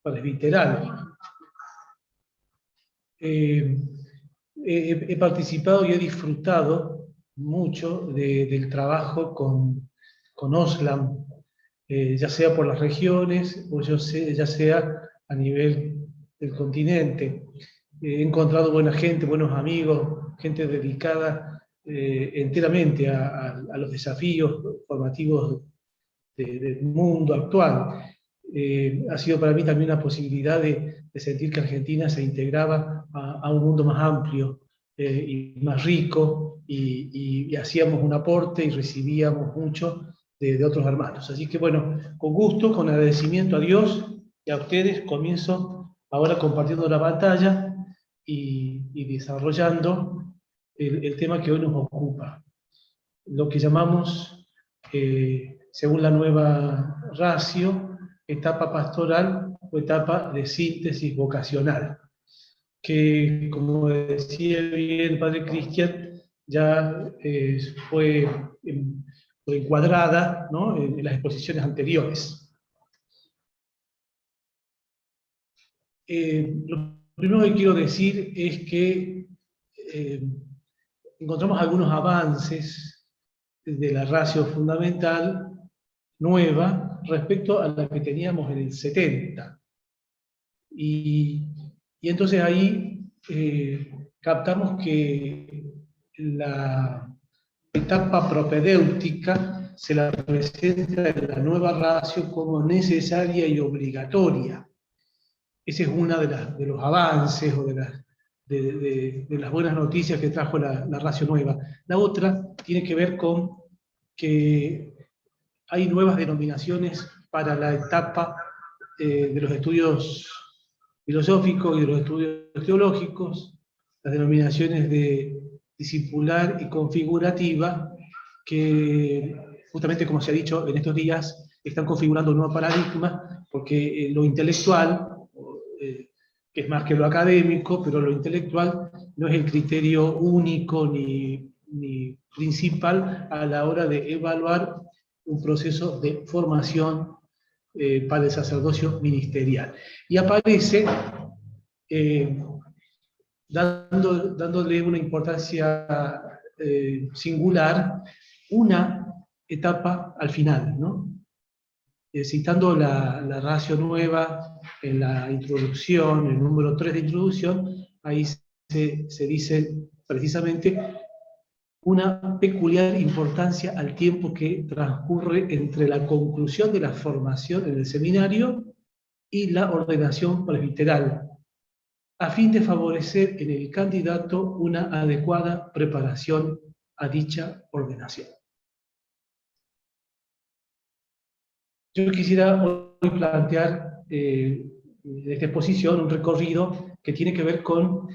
presbiteral. He participado y he disfrutado mucho del trabajo con Oslam, ya sea por las regiones o ya sea a nivel del continente. He encontrado buena gente, buenos amigos, gente dedicada enteramente a los desafíos formativos del mundo actual. Ha sido para mí también una posibilidad de sentir que Argentina se integraba a un mundo más amplio y más rico, y hacíamos un aporte y recibíamos mucho de otros hermanos. Así que bueno, con gusto, con agradecimiento a Dios y a ustedes, comienzo ahora compartiendo la pantalla y desarrollando el tema que hoy nos ocupa, lo que llamamos, según la nueva ratio, etapa pastoral o etapa de síntesis vocacional, que, como decía bien el padre Cristian, ya fue encuadrada, ¿no?, en las exposiciones anteriores. Lo primero que quiero decir es que encontramos algunos avances de la ratio fundamental nueva respecto a la que teníamos en el 70. Y entonces ahí captamos que la etapa propedéutica se la presenta en la nueva ratio como necesaria y obligatoria. Ese es uno de los avances o de las buenas noticias que trajo la ratio nueva. La otra tiene que ver con que hay nuevas denominaciones para la etapa de los estudios filosóficos y de los estudios teológicos, las denominaciones de discipular y configurativa, que justamente, como se ha dicho en estos días, están configurando un nuevo paradigma, porque lo intelectual, que es más que lo académico, pero lo intelectual no es el criterio único ni principal a la hora de evaluar un proceso de formación para el sacerdocio ministerial. Y aparece dándole una importancia singular, una etapa al final, ¿no? Citando la ratio nueva en la introducción, el número 3 de introducción, ahí se dice precisamente una peculiar importancia al tiempo que transcurre entre la conclusión de la formación en el seminario y la ordenación presbiteral, a fin de favorecer en el candidato una adecuada preparación a dicha ordenación. Yo quisiera hoy plantear en esta exposición un recorrido que tiene que ver con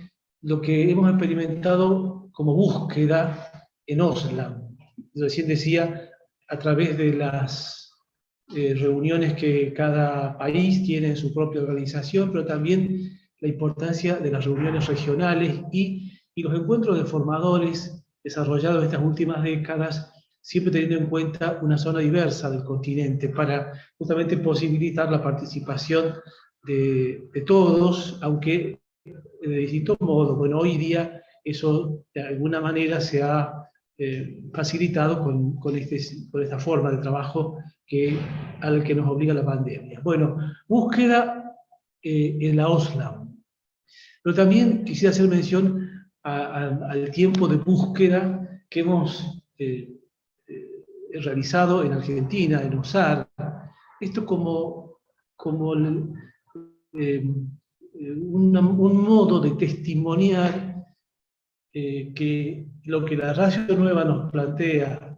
lo que hemos experimentado como búsqueda en Oslam. Recién decía, a través de las reuniones que cada país tiene en su propia organización, pero también la importancia de las reuniones regionales y los encuentros de formadores desarrollados en estas últimas décadas, siempre teniendo en cuenta una zona diversa del continente, para justamente posibilitar la participación de todos, aunque de distintos modos. Bueno, hoy día eso de alguna manera se ha facilitado con esta forma de trabajo al que nos obliga la pandemia. Bueno, búsqueda en la Oslam. Pero también quisiera hacer mención al tiempo de búsqueda que hemos realizado en Argentina, en OSAR. Esto como un modo de testimoniar que lo que la ratio nueva nos plantea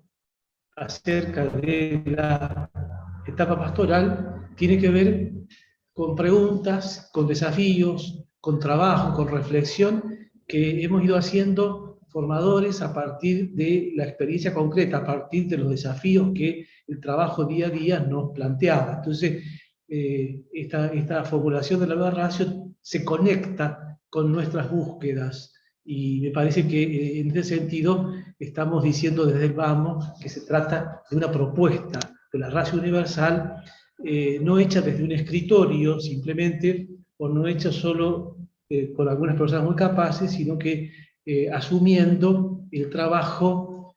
acerca de la etapa pastoral tiene que ver con preguntas, con desafíos, con trabajo, con reflexión que hemos ido haciendo formadores a partir de la experiencia concreta, a partir de los desafíos que el trabajo día a día nos planteaba. Entonces, esta formulación de la nueva ratio se conecta con nuestras búsquedas, y me parece que en ese sentido estamos diciendo desde el vamos que se trata de una propuesta de la ratio universal no hecha desde un escritorio simplemente, o no hecha solo con algunas personas muy capaces, sino que asumiendo el trabajo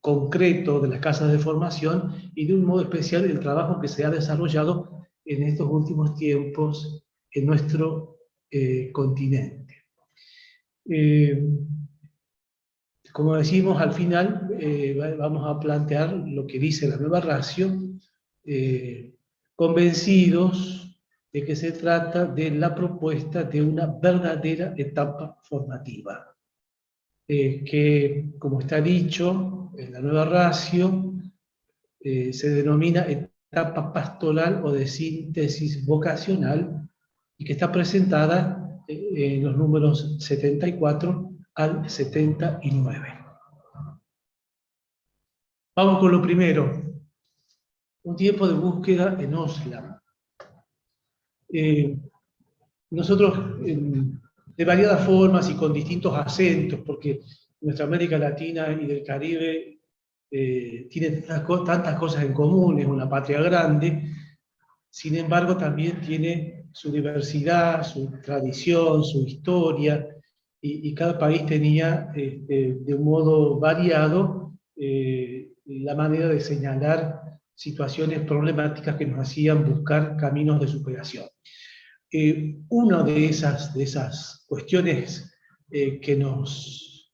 concreto de las casas de formación y de un modo especial el trabajo que se ha desarrollado en estos últimos tiempos en nuestro continente. Como decimos, al final vamos a plantear lo que dice la nueva ratio, convencidos de que se trata de la propuesta de una verdadera etapa formativa, que, como está dicho en la nueva ratio, se denomina etapa pastoral o de síntesis vocacional, y que está presentada en los números 74 al 79. Vamos con lo primero. Un tiempo de búsqueda en Oslam. Nosotros, de variadas formas y con distintos acentos, porque nuestra América Latina y del Caribe tiene tantas cosas en común, es una patria grande, sin embargo también tiene su diversidad, su tradición, su historia, y cada país tenía de un modo variado la manera de señalar situaciones problemáticas que nos hacían buscar caminos de superación. Una de esas cuestiones que nos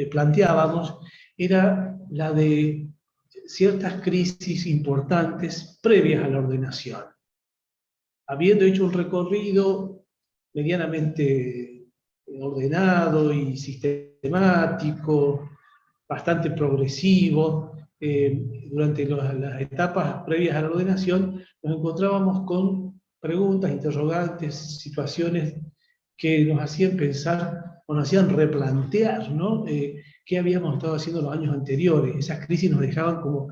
planteábamos era la de ciertas crisis importantes previas a la ordenación. Habiendo hecho un recorrido medianamente ordenado y sistemático, bastante progresivo, durante las etapas previas a la ordenación, nos encontrábamos con preguntas, interrogantes, situaciones que nos hacían pensar, o nos hacían replantear, ¿no? Qué habíamos estado haciendo los años anteriores. Esas crisis nos dejaban como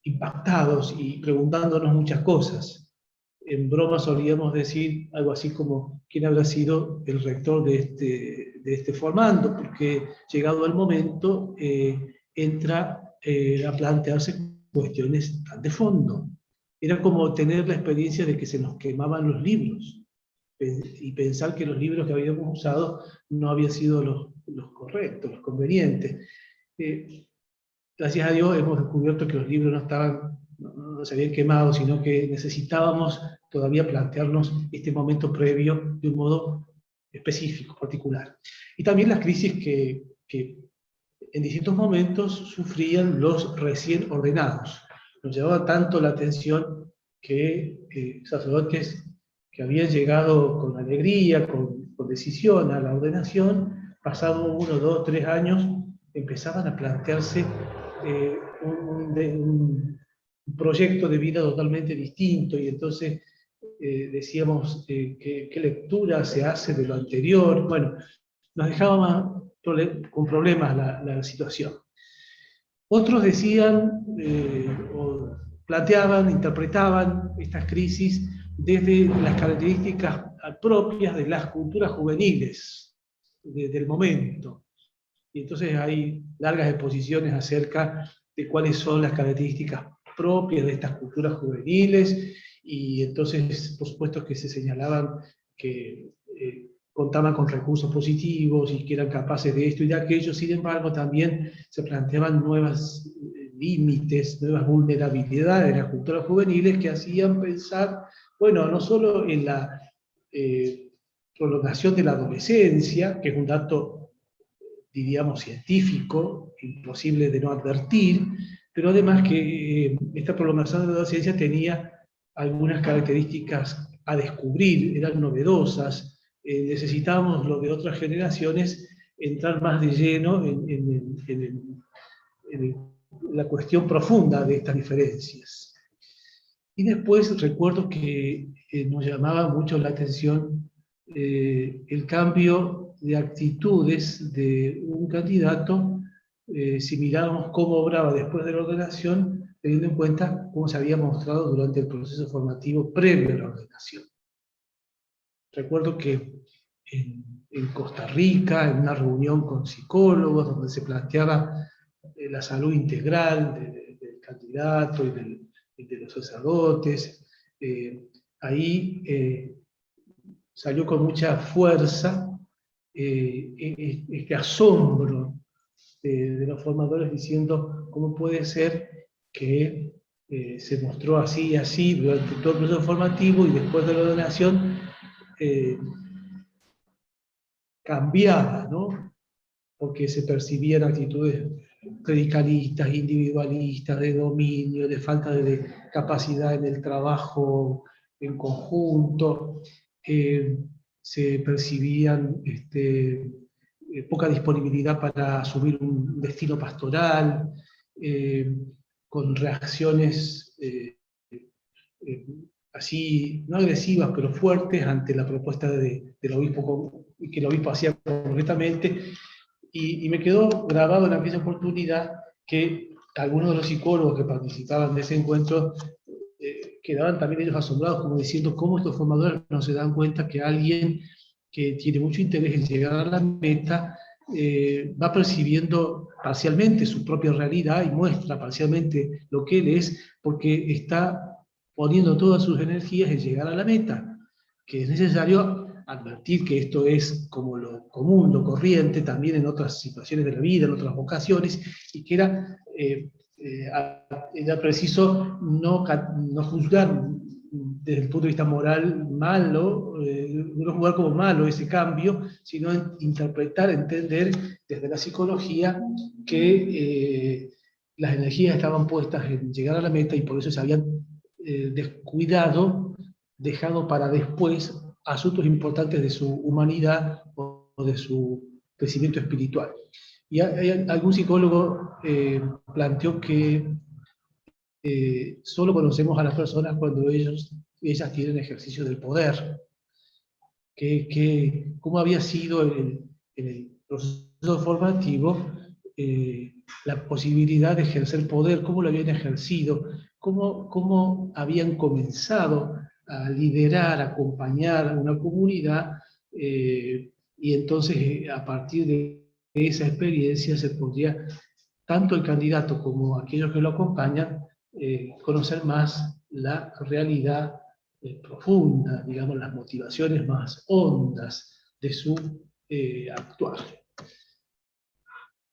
impactados y preguntándonos muchas cosas. En broma solíamos decir algo así como quién habrá sido el rector de este formando, porque llegado el momento entra a plantearse cuestiones tan de fondo. Era como tener la experiencia de que se nos quemaban los libros y pensar que los libros que habíamos usado no habían sido los correctos, los convenientes. Gracias a Dios hemos descubierto que los libros no se habían quemado, sino que necesitábamos todavía plantearnos este momento previo de un modo específico, particular. Y también las crisis que en distintos momentos sufrían los recién ordenados. Nos llamaba tanto la atención que sacerdotes que habían llegado con alegría, con decisión a la ordenación, pasado 1, 2, 3 años, empezaban a plantearse un proyecto de vida totalmente distinto, y entonces decíamos ¿qué lectura se hace de lo anterior? Bueno, nos dejaba con problemas la situación. Otros decían, o planteaban, interpretaban estas crisis desde las características propias de las culturas juveniles del momento. Y entonces hay largas exposiciones acerca de cuáles son las características propias de estas culturas juveniles, y entonces, por supuesto, que se señalaban que contaban con recursos positivos y que eran capaces de esto y de aquello. Sin embargo, también se planteaban nuevos límites, nuevas vulnerabilidades de las culturas juveniles que hacían pensar, bueno, no solo en la prolongación de la adolescencia, que es un dato, diríamos, científico, imposible de no advertir, pero además que esta prolongación de la adolescencia tenía algunas características a descubrir, eran novedosas. Necesitábamos, lo de otras generaciones, entrar más de lleno en la cuestión profunda de estas diferencias. Y después recuerdo que nos llamaba mucho la atención el cambio de actitudes de un candidato, si mirábamos cómo obraba después de la ordenación, teniendo en cuenta cómo se había mostrado durante el proceso formativo previo a la ordenación. Recuerdo que en Costa Rica, en una reunión con psicólogos, donde se planteaba la salud integral del candidato y del de los sacerdotes. Ahí salió con mucha fuerza este asombro de los formadores diciendo cómo puede ser que se mostró así y así durante todo el proceso formativo y después de la ordenación cambiaba, ¿no? Porque se percibían actitudes clericalistas, individualistas, de dominio, de falta de capacidad en el trabajo en conjunto, se percibían poca disponibilidad para asumir un destino pastoral, con reacciones así, no agresivas, pero fuertes ante la propuesta del obispo, que el obispo hacía concretamente. Y me quedó grabado en aquella oportunidad que algunos de los psicólogos que participaban de ese encuentro quedaban también ellos asombrados, como diciendo cómo estos formadores no se dan cuenta que alguien que tiene mucho interés en llegar a la meta va percibiendo parcialmente su propia realidad y muestra parcialmente lo que él es, porque está poniendo todas sus energías en llegar a la meta, que es necesario advertir que esto es como lo común, lo corriente, también en otras situaciones de la vida, en otras vocaciones, y que era preciso no juzgar desde el punto de vista moral malo, no juzgar como malo ese cambio, sino interpretar, entender desde la psicología que las energías estaban puestas en llegar a la meta y por eso se habían descuidado, dejado para después asuntos importantes de su humanidad o de su crecimiento espiritual. Y algún psicólogo planteó que solo conocemos a las personas cuando ellas tienen ejercicio del poder. ¿Cómo había sido en el proceso formativo la posibilidad de ejercer poder? ¿Cómo lo habían ejercido? ¿Cómo habían comenzado a liderar, a acompañar a una comunidad? Y entonces a partir de esa experiencia se podría, tanto el candidato como aquellos que lo acompañan, conocer más la realidad profunda, digamos, las motivaciones más hondas de su actuar.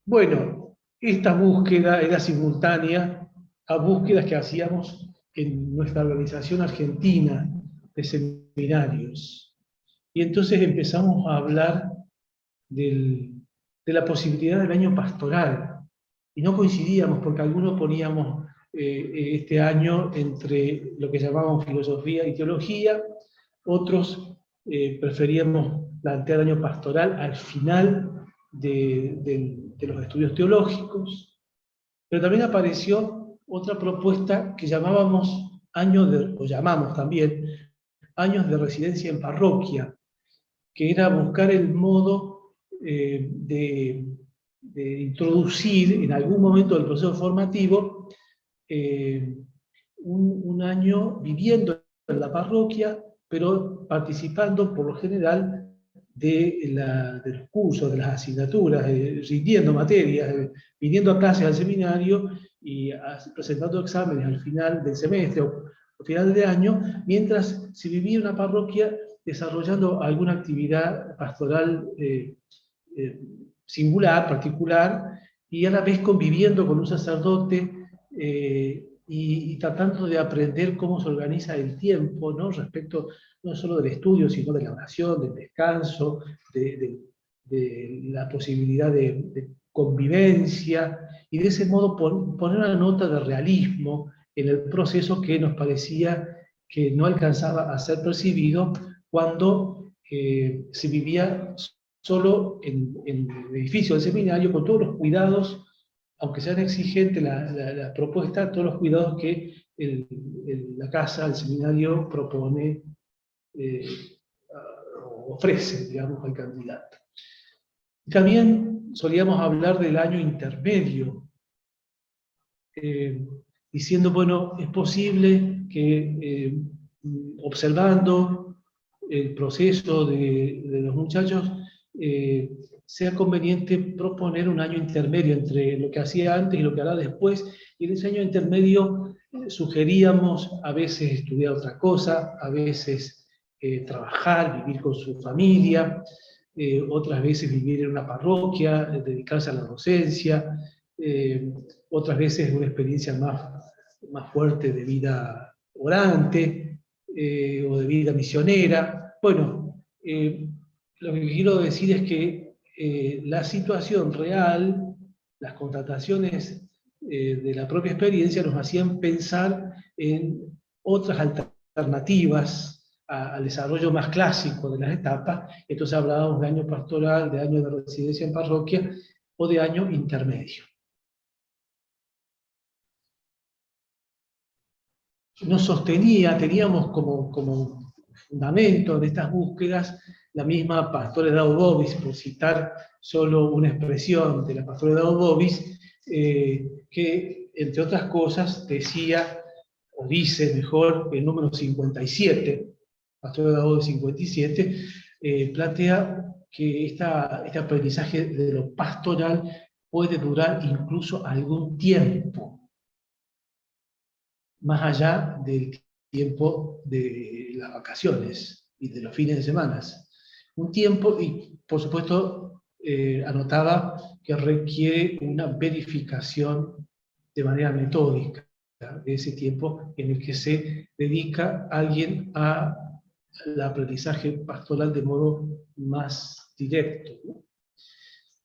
Bueno, esta búsqueda era simultánea a búsquedas que hacíamos en nuestra organización argentina de seminarios. Y entonces empezamos a hablar de la posibilidad del año pastoral. Y no coincidíamos porque algunos poníamos este año entre lo que llamábamos filosofía y teología, otros preferíamos plantear el año pastoral al final de los estudios teológicos, pero también apareció otra propuesta que llamábamos o llamamos también años de residencia en parroquia, que era buscar el modo de introducir en algún momento del proceso formativo un año viviendo en la parroquia, pero participando por lo general de los cursos, de las asignaturas, rindiendo materias, viniendo a clases al seminario y presentando exámenes al final del semestre o final de año, mientras se vivía en una parroquia desarrollando alguna actividad pastoral singular, particular, y a la vez conviviendo con un sacerdote y tratando de aprender cómo se organiza el tiempo, ¿no? Respecto no solo del estudio, sino de la oración, del descanso, de la posibilidad de convivencia, y de ese modo poner una nota de realismo en el proceso que nos parecía que no alcanzaba a ser percibido cuando se vivía solo en el edificio del seminario, con todos los cuidados, aunque sean exigentes la propuesta, todos los cuidados que la casa, el seminario propone, ofrece, digamos, al candidato. También solíamos hablar del año intermedio, diciendo, bueno, es posible que observando el proceso de los muchachos, sea conveniente proponer un año intermedio entre lo que hacía antes y lo que hará después, y en ese año intermedio sugeríamos a veces estudiar otra cosa, a veces trabajar, vivir con su familia, otras veces vivir en una parroquia, dedicarse a la docencia, otras veces una experiencia más fuerte de vida orante o de vida misionera. Bueno, lo que quiero decir es que la situación real, las constataciones de la propia experiencia nos hacían pensar en otras alternativas al desarrollo más clásico de las etapas. Entonces hablábamos de año pastoral, de año de residencia en parroquia o de año intermedio. Nos sostenía, teníamos como fundamento de estas búsquedas la misma Pastore Daudobis, por citar solo una expresión de la Pastore Daudobis, que entre otras cosas decía, o dice mejor, el número 57, Pastore Daudobis 57, plantea que este aprendizaje de lo pastoral puede durar incluso algún tiempo, más allá del tiempo de las vacaciones y de los fines de semana. Un tiempo, y por supuesto anotaba que requiere una verificación de manera metódica de ese tiempo en el que se dedica alguien al aprendizaje pastoral de modo más directo, ¿no?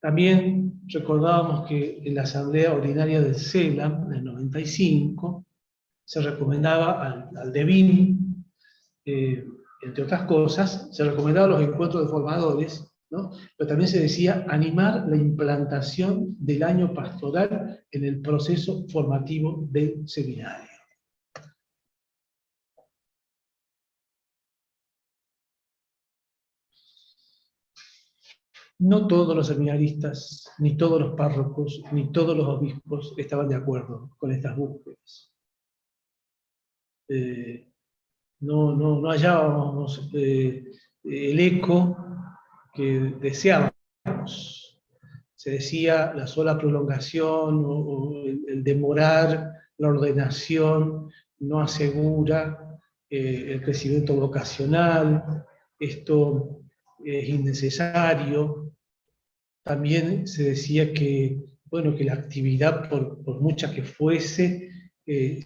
También recordábamos que en la Asamblea Ordinaria del CELAM, en el 95, se recomendaba al DEVIN, entre otras cosas, se recomendaba los encuentros de formadores, ¿no? Pero también se decía animar la implantación del año pastoral en el proceso formativo del seminario. No todos los seminaristas, ni todos los párrocos, ni todos los obispos estaban de acuerdo con estas búsquedas. No hallábamos el eco que deseábamos. Se decía la sola prolongación o el demorar la ordenación no asegura el crecimiento vocacional, esto es innecesario. También se decía que, bueno, que la actividad, por mucha que fuese,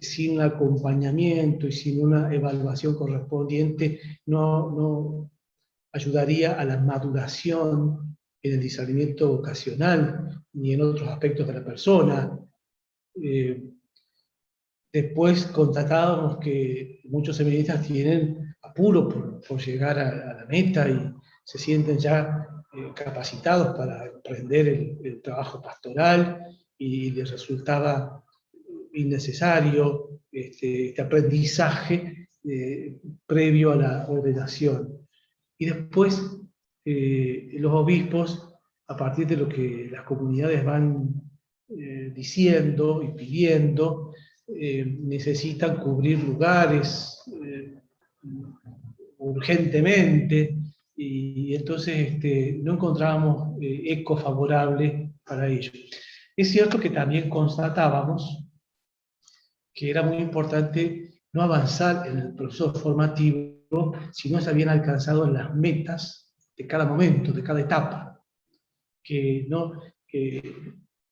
sin acompañamiento y sin una evaluación correspondiente, no ayudaría a la maduración en el discernimiento vocacional ni en otros aspectos de la persona. Después constatábamos que muchos seminaristas tienen apuro por llegar a la meta y se sienten ya capacitados para emprender el trabajo pastoral y les resultaba innecesario este aprendizaje previo a la ordenación. Y después los obispos, a partir de lo que las comunidades van diciendo y pidiendo, necesitan cubrir lugares urgentemente, y entonces no encontrábamos eco favorable para ello. Es cierto que también constatábamos que era muy importante no avanzar en el proceso formativo si no se habían alcanzado las metas de cada momento, de cada etapa. Que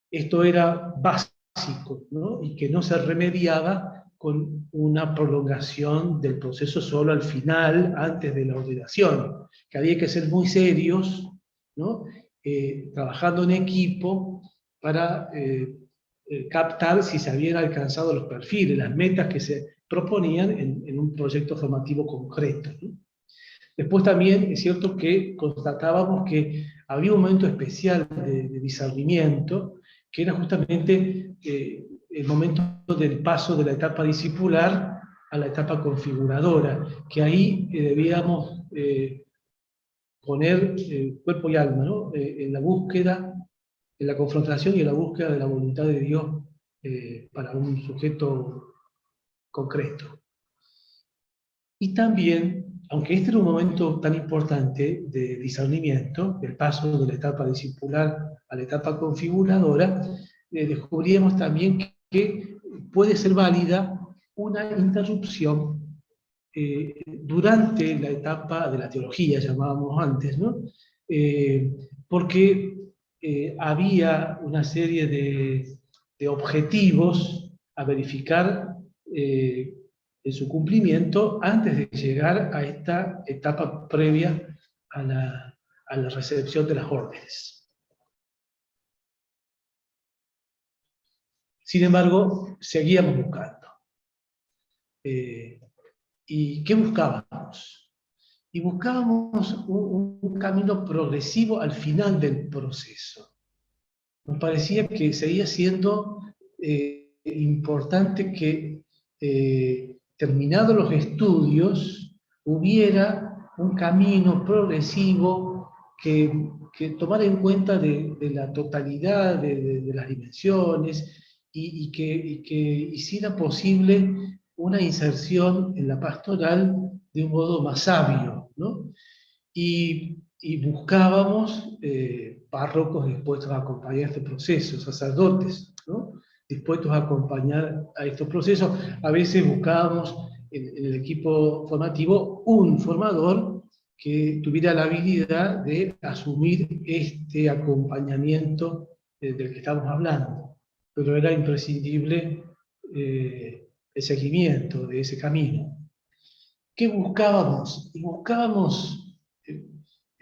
esto era básico, ¿no? Y que no se remediaba con una prolongación del proceso solo al final, antes de la ordenación. Que había que ser muy serios, ¿no? Trabajando en equipo para captar si se habían alcanzado los perfiles, las metas que se proponían en un proyecto formativo concreto, ¿no? Después también es cierto que constatábamos que había un momento especial de discernimiento, que era justamente el momento del paso de la etapa discipular a la etapa configuradora, que ahí debíamos poner cuerpo y alma, ¿no? En la búsqueda, en la confrontación y en la búsqueda de la voluntad de Dios para un sujeto concreto. Y también, aunque este era un momento tan importante de discernimiento, el paso de la etapa discipular a la etapa configuradora, descubríamos también que puede ser válida una interrupción durante la etapa de la teología, llamábamos antes, ¿no? Porque había una serie de objetivos a verificar en su cumplimiento antes de llegar a esta etapa previa a la recepción de las órdenes. Sin embargo, seguíamos buscando. ¿Y qué buscábamos? Y buscábamos un camino progresivo al final del proceso. Nos parecía que seguía siendo importante que, terminados los estudios, hubiera un camino progresivo que tomara en cuenta de la totalidad de las dimensiones y que hiciera posible una inserción en la pastoral de un modo más sabio, ¿no? Y buscábamos párrocos dispuestos a acompañar este proceso, sacerdotes, ¿no? Dispuestos a acompañar a estos procesos. A veces buscábamos en el equipo formativo un formador que tuviera la habilidad de asumir este acompañamiento del que estamos hablando. Pero era imprescindible el seguimiento de ese camino. ¿Qué buscábamos? Y buscábamos,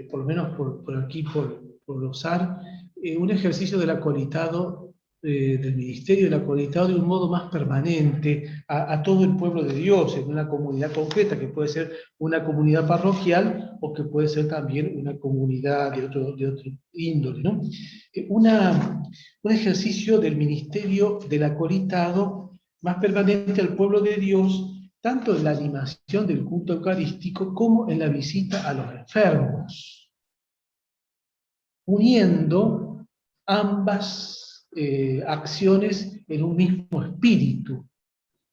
por lo menos por aquí, por Losar, un ejercicio del acolitado, del ministerio del acolitado de un modo más permanente a todo el pueblo de Dios, en una comunidad concreta, que puede ser una comunidad parroquial o que puede ser también una comunidad de otro índole, ¿no? Un ejercicio del ministerio del acolitado más permanente al pueblo de Dios, tanto en la animación del culto eucarístico como en la visita a los enfermos, uniendo ambas acciones en un mismo espíritu,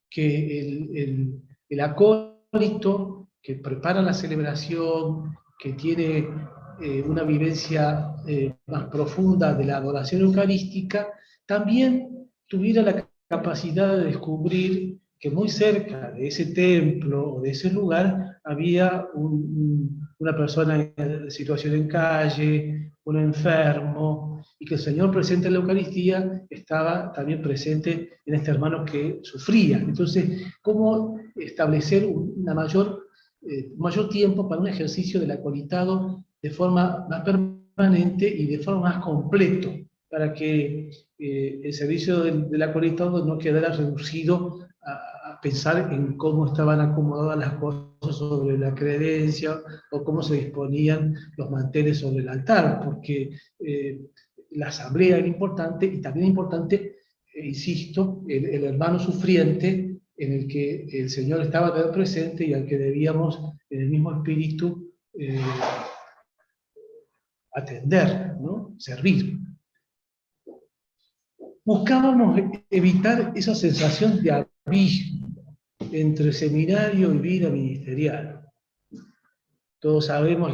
que el acólito que prepara la celebración, que tiene una vivencia más profunda de la adoración eucarística, también tuviera la capacidad de descubrir que muy cerca de ese templo o de ese lugar había una persona en situación en calle, un enfermo, y que el Señor presente en la Eucaristía estaba también presente en este hermano que sufría. Entonces, ¿cómo establecer un mayor tiempo para un ejercicio del acolitado de forma más permanente y de forma más completo, para que el servicio del acolitado no quedara reducido a pensar en cómo estaban acomodadas las cosas sobre la credencia o cómo se disponían los manteles sobre el altar, porque la asamblea era importante y también importante, insisto, el hermano sufriente en el que el Señor estaba presente y al que debíamos en el mismo espíritu atender, ¿no? Servir. Buscábamos evitar esa sensación de abismo entre seminario y vida ministerial. Todos sabemos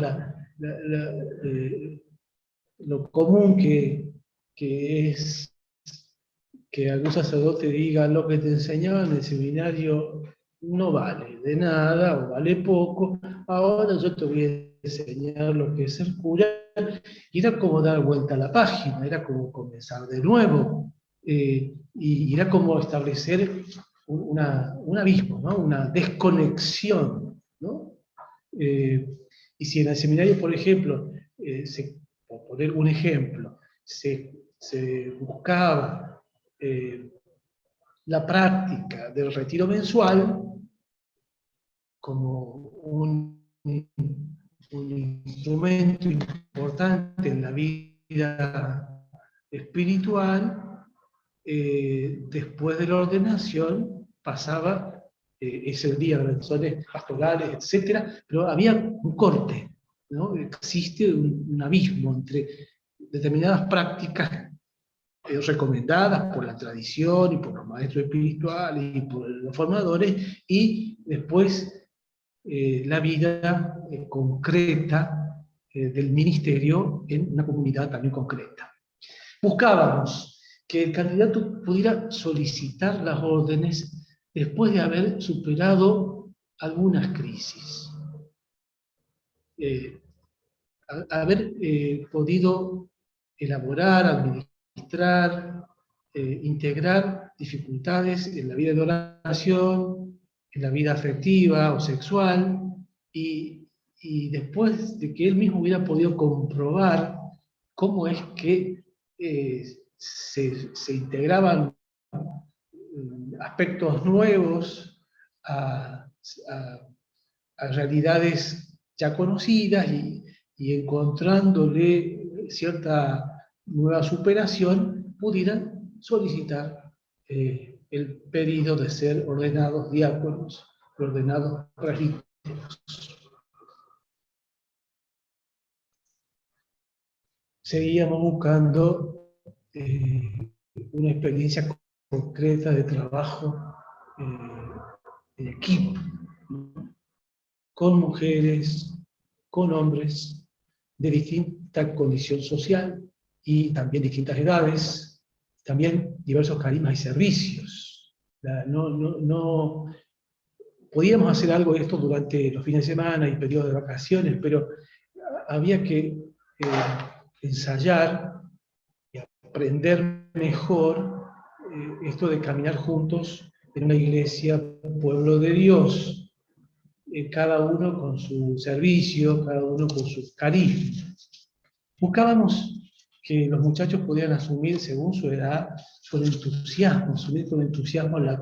lo común que es que algún sacerdote diga: lo que te enseñaban en el seminario no vale de nada o vale poco, ahora yo te voy a enseñar lo que es ser cura. Y era como dar vuelta a la página, era como comenzar de nuevo, y era como establecer un abismo, ¿no? Una desconexión, ¿no? Y si en el seminario, por ejemplo, por poner un ejemplo, se buscaba la práctica del retiro mensual como un instrumento importante en la vida espiritual, después de la ordenación pasaba, es el día de las razones pastorales, etc., pero había un corte, ¿no? Existe un abismo entre determinadas prácticas recomendadas por la tradición y por los maestros espirituales y por los formadores, y después la vida concreta del ministerio en una comunidad también concreta. Buscábamos que el candidato pudiera solicitar las órdenes después de haber superado algunas crisis. Haber podido elaborar, administrar, integrar dificultades en la vida de oración, en la vida afectiva o sexual, y después de que él mismo hubiera podido comprobar cómo es que se integraban aspectos nuevos a realidades ya conocidas y encontrándole cierta nueva superación, pudieran solicitar el pedido de ser ordenados diáconos, ordenados presbíteros. Seguíamos buscando una experiencia concreta de trabajo en equipo, con mujeres, con hombres de distinta condición social y también distintas edades, también diversos carismas y servicios. No podíamos hacer algo de esto durante los fines de semana y periodos de vacaciones, pero había que ensayar y aprender mejor esto de caminar juntos en una iglesia, pueblo de Dios, cada uno con su servicio, cada uno con su carisma. Buscábamos que los muchachos pudieran asumir, según su edad, con entusiasmo, asumir con entusiasmo la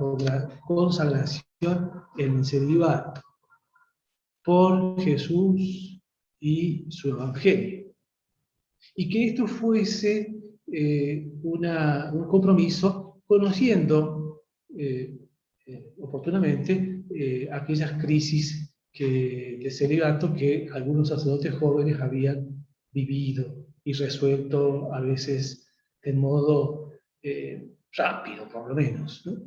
consagración en el celibato por Jesús y su Evangelio. Y que esto fuese un compromiso conociendo oportunamente aquellas crisis de celibato que algunos sacerdotes jóvenes habían vivido y resuelto a veces de modo rápido, por lo menos, ¿no?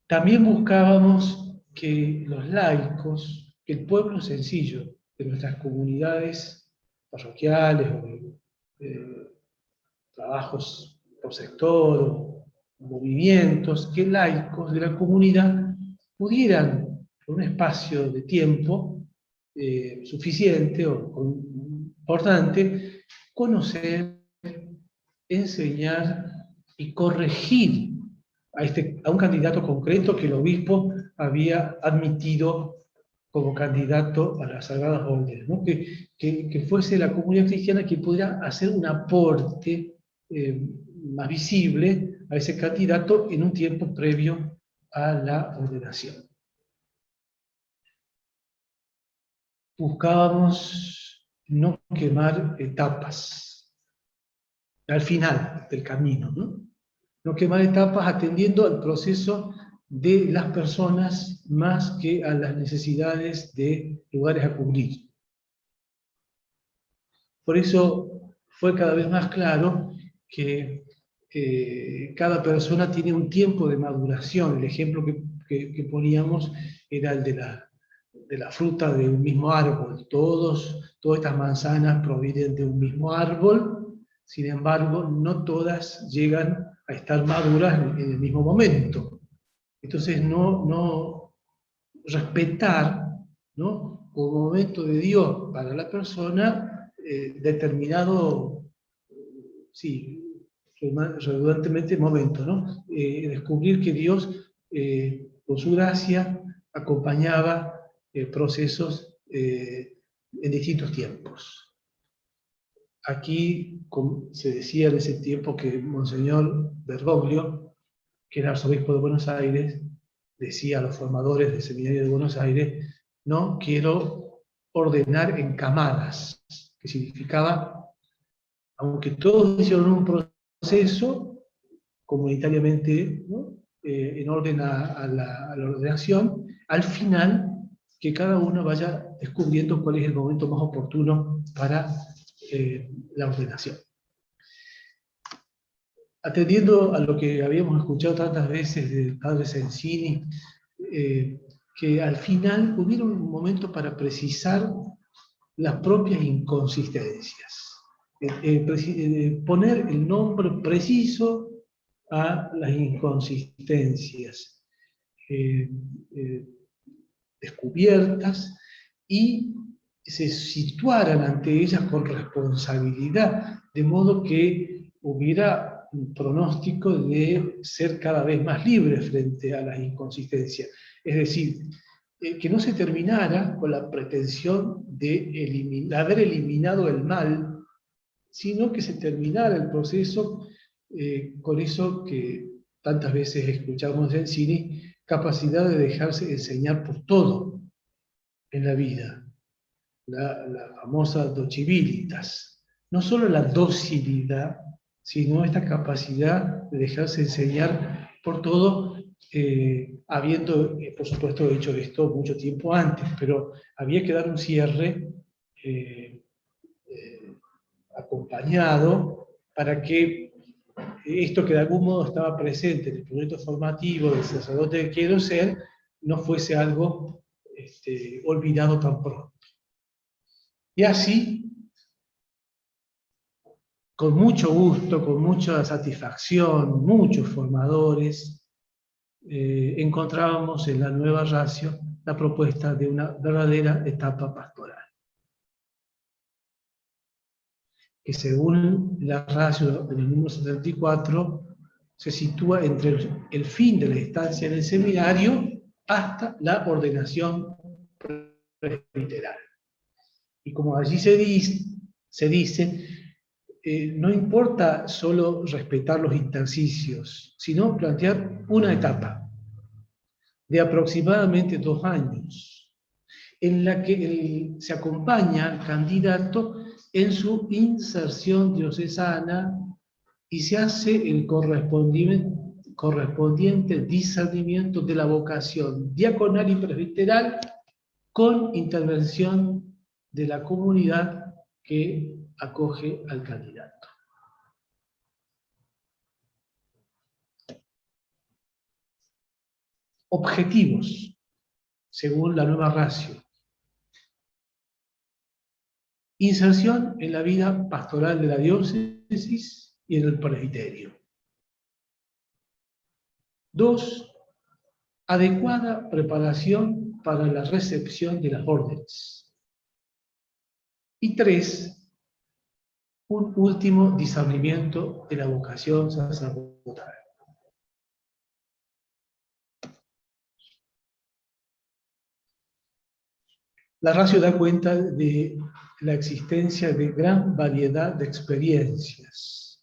También buscábamos que los laicos, que el pueblo sencillo de nuestras comunidades parroquiales o trabajos por sector o movimientos, que laicos de la comunidad pudieran, por un espacio de tiempo suficiente o importante, conocer, enseñar y corregir a un candidato concreto que el obispo había admitido como candidato a las Sagradas Órdenes, ¿no? Que fuese la comunidad cristiana que pudiera hacer un aporte más visible a ese candidato en un tiempo previo a la ordenación. Buscábamos no quemar etapas al final del camino, ¿no? No quemar etapas atendiendo al proceso de las personas más que a las necesidades de lugares a cubrir. Por eso fue cada vez más claro que cada persona tiene un tiempo de maduración. El ejemplo que poníamos era el de la fruta de un mismo árbol. Todas estas manzanas provienen de un mismo árbol, sin embargo, no todas llegan a estar maduras en el mismo momento. Entonces, respetar, ¿no?, como momento de Dios para la persona determinado, sí, redundantemente momento, ¿no? Descubrir que Dios, con su gracia, acompañaba procesos en distintos tiempos. Aquí se decía en ese tiempo que Monseñor Bergoglio, que era arzobispo de Buenos Aires, decía a los formadores del Seminario de Buenos Aires: no quiero ordenar en camadas, que significaba, aunque todos hicieron un proceso comunitariamente, ¿no?, en orden a la ordenación, al final que cada uno vaya descubriendo cuál es el momento más oportuno para la ordenación. Atendiendo a lo que habíamos escuchado tantas veces del padre Sensini, que al final hubiera un momento para precisar las propias inconsistencias, poner el nombre preciso a las inconsistencias. descubiertas y se situaran ante ellas con responsabilidad, de modo que hubiera un pronóstico de ser cada vez más libre frente a las inconsistencias. Es decir, que no se terminara con la pretensión de haber eliminado el mal, sino que se terminara el proceso con eso que tantas veces escuchamos en cine, capacidad de dejarse enseñar por todo en la vida. La famosa docilitas. No solo la docilidad, sino esta capacidad de dejarse enseñar por todo, habiendo, por supuesto, hecho esto mucho tiempo antes, pero había que dar un cierre acompañado para que esto que de algún modo estaba presente en el proyecto formativo del sacerdote que quiero ser, no fuese algo olvidado tan pronto. Y así, con mucho gusto, con mucha satisfacción, muchos formadores, encontrábamos en la nueva ratio la propuesta de una verdadera etapa pastoral, que según la ratio del número 74, se sitúa entre el fin de la estancia en el seminario hasta la ordenación presbiteral. Y como allí se dice, no importa solo respetar los intersticios, sino plantear una etapa de aproximadamente 2 años, en la que se acompaña al candidato en su inserción diocesana y se hace el correspondiente discernimiento de la vocación diaconal y presbiteral con intervención de la comunidad que acoge al candidato. Objetivos, según la nueva ratio. Inserción en la vida pastoral de la diócesis y en el presbiterio. 2. Adecuada preparación para la recepción de las órdenes. Y 3. Un último discernimiento de la vocación sacerdotal. La ratio da cuenta de la existencia de gran variedad de experiencias.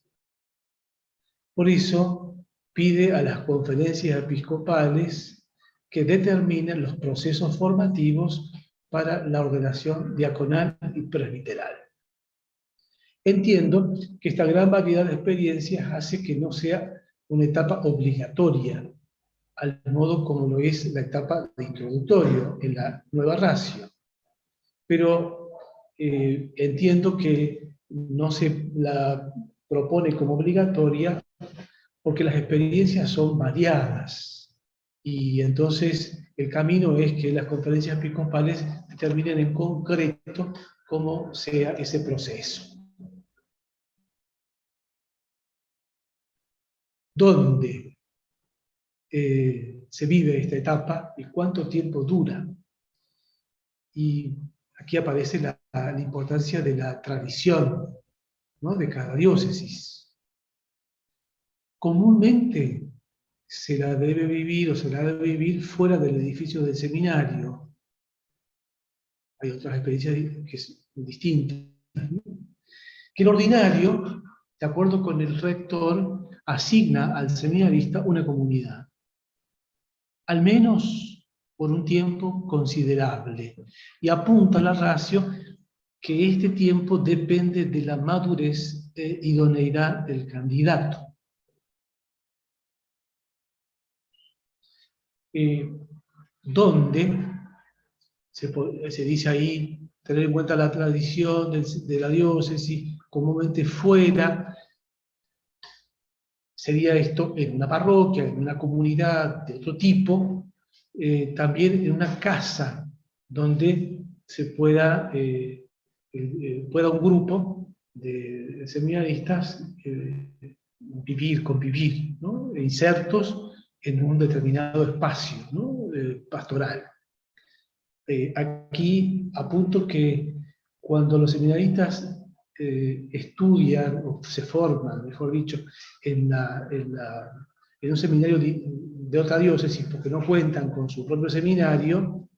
Por eso pide a las conferencias episcopales que determinen los procesos formativos para la ordenación diaconal y presbiteral. Entiendo que esta gran variedad de experiencias hace que no sea una etapa obligatoria, al modo como lo es la etapa de introductorio en la nueva ratio. Pero entiendo que no se la propone como obligatoria porque las experiencias son variadas. Y entonces el camino es que las conferencias episcopales determinen en concreto cómo sea ese proceso. ¿Dónde se vive esta etapa y cuánto tiempo dura? Y aquí aparece la importancia de la tradición, ¿no?, de cada diócesis. Comúnmente se la debe vivir fuera del edificio del seminario. Hay otras experiencias que son distintas, ¿no? Que el ordinario, de acuerdo con el rector, asigna al seminarista una comunidad, al menos por un tiempo considerable, y apunta a la ratio que este tiempo depende de la madurez e idoneidad del candidato. Donde se dice ahí, tener en cuenta la tradición de la diócesis, comúnmente fuera, sería esto en una parroquia, en una comunidad de otro tipo, también en una casa donde se pueda un grupo de seminaristas convivir, ¿no?, insertos en un determinado espacio, ¿no? Pastoral. Aquí apunto que cuando los seminaristas estudian o se forman, mejor dicho, en un seminario de otra diócesis, porque no cuentan con su propio seminario,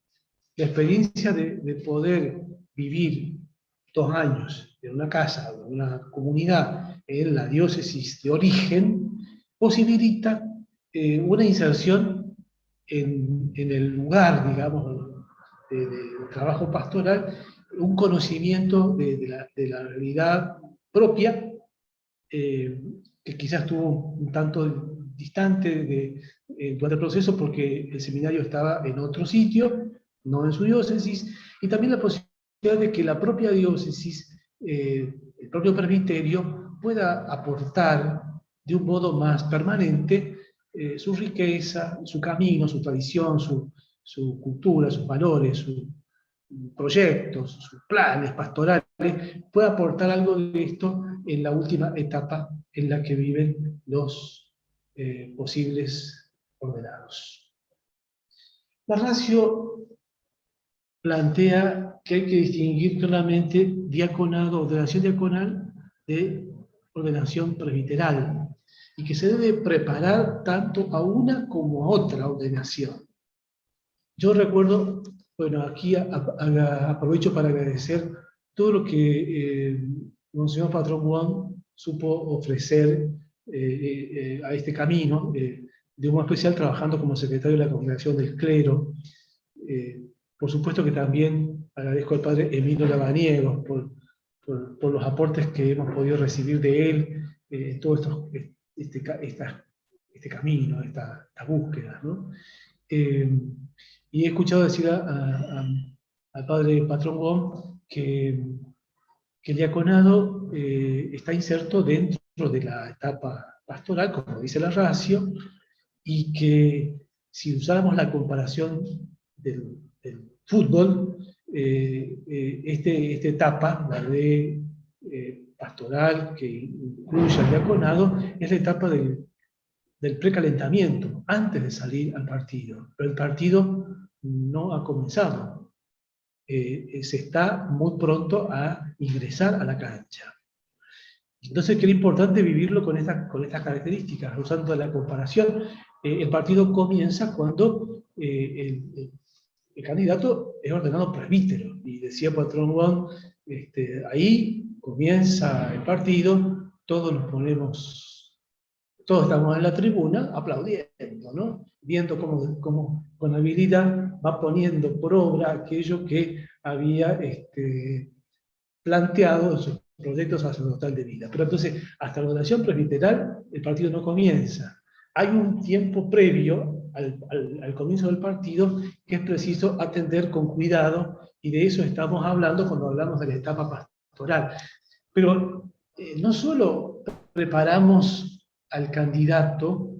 la experiencia de poder vivir 2 años en una casa o en una comunidad en la diócesis de origen posibilita una inserción en el lugar, digamos, de trabajo pastoral, un conocimiento de la realidad propia, que quizás estuvo un tanto distante durante el proceso porque el seminario estaba en otro sitio, no en su diócesis, y también la posibilidad de que la propia diócesis, el propio presbiterio, pueda aportar de un modo más permanente su riqueza, su camino, su tradición, su cultura, sus valores, sus proyectos, sus planes pastorales, puede aportar algo de esto en la última etapa en la que viven los posibles ordenados. La ratio plantea que hay que distinguir claramente diaconado, ordenación diaconal, de ordenación presbiteral, y que se debe preparar tanto a una como a otra ordenación. Yo recuerdo, bueno, aquí aprovecho para agradecer todo lo que Monseñor Patrón Juan supo ofrecer a este camino, de un especial trabajando como secretario de la Congregación del Clero. Por supuesto que también agradezco al Padre Emilio Labaniegos por los aportes que hemos podido recibir de él en todo este camino, esta búsqueda, ¿no? Y he escuchado decir al padre Patrón Gómez que el diaconado está inserto dentro de la etapa pastoral, como dice la ratio, y que si usáramos la comparación del fútbol, esta etapa, la de pastoral, que incluye al diaconado, es la etapa del precalentamiento, antes de salir al partido. Pero el partido no ha comenzado. Se está muy pronto a ingresar a la cancha. Entonces, que era importante vivirlo con estas características, usando la comparación. El partido comienza cuando el candidato es ordenado presbítero. Y decía Patrón Juan, ahí comienza el partido, todos estamos en la tribuna aplaudiendo, ¿no? Viendo cómo con habilidad va poniendo por obra aquello que había planteado en sus proyectos sacerdotal de vida. Pero entonces, hasta la ordenación presbiteral, el partido no comienza. Hay un tiempo previo al comienzo del partido que es preciso atender con cuidado, y de eso estamos hablando cuando hablamos de la etapa pastoral. Pero no solo preparamos al candidato,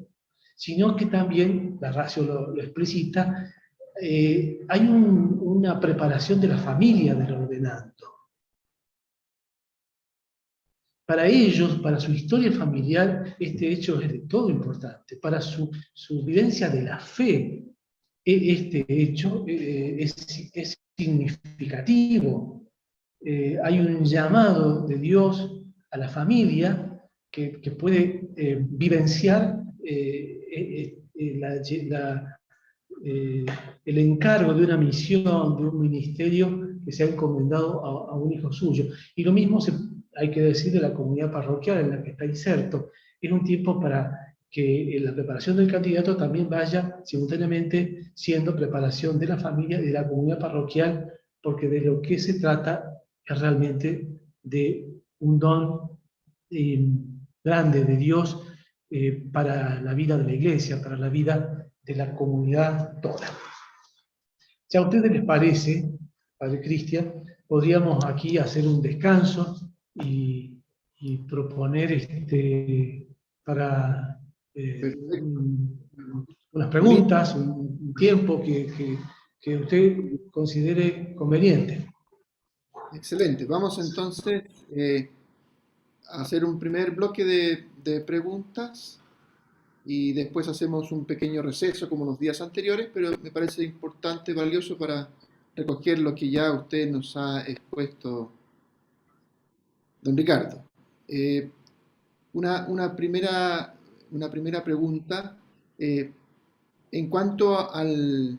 sino que también, la ratio lo explicita, hay una preparación de la familia del ordenando. Para ellos, para su historia familiar, este hecho es de todo importante. Para su vivencia de la fe, este hecho es significativo. Hay un llamado de Dios a la familia que puede vivenciar el encargo de una misión, de un ministerio que se ha encomendado a un hijo suyo. Y lo mismo hay que decir de la comunidad parroquial en la que está inserto. Es un tiempo para que la preparación del candidato también vaya simultáneamente siendo preparación de la familia y de la comunidad parroquial, porque de lo que se trata es realmente de un don grande de Dios para la vida de la iglesia, para la vida de la comunidad toda. Si a ustedes les parece, Padre Cristian, podríamos aquí hacer un descanso y proponer para unas preguntas, un tiempo que usted considere conveniente. Excelente. Vamos entonces a hacer un primer bloque de preguntas. y después hacemos un pequeño receso como los días anteriores, pero me parece importante, valioso para recoger lo que ya usted nos ha expuesto, don Ricardo. Eh, una, una primera, una primera pregunta, eh, en cuanto al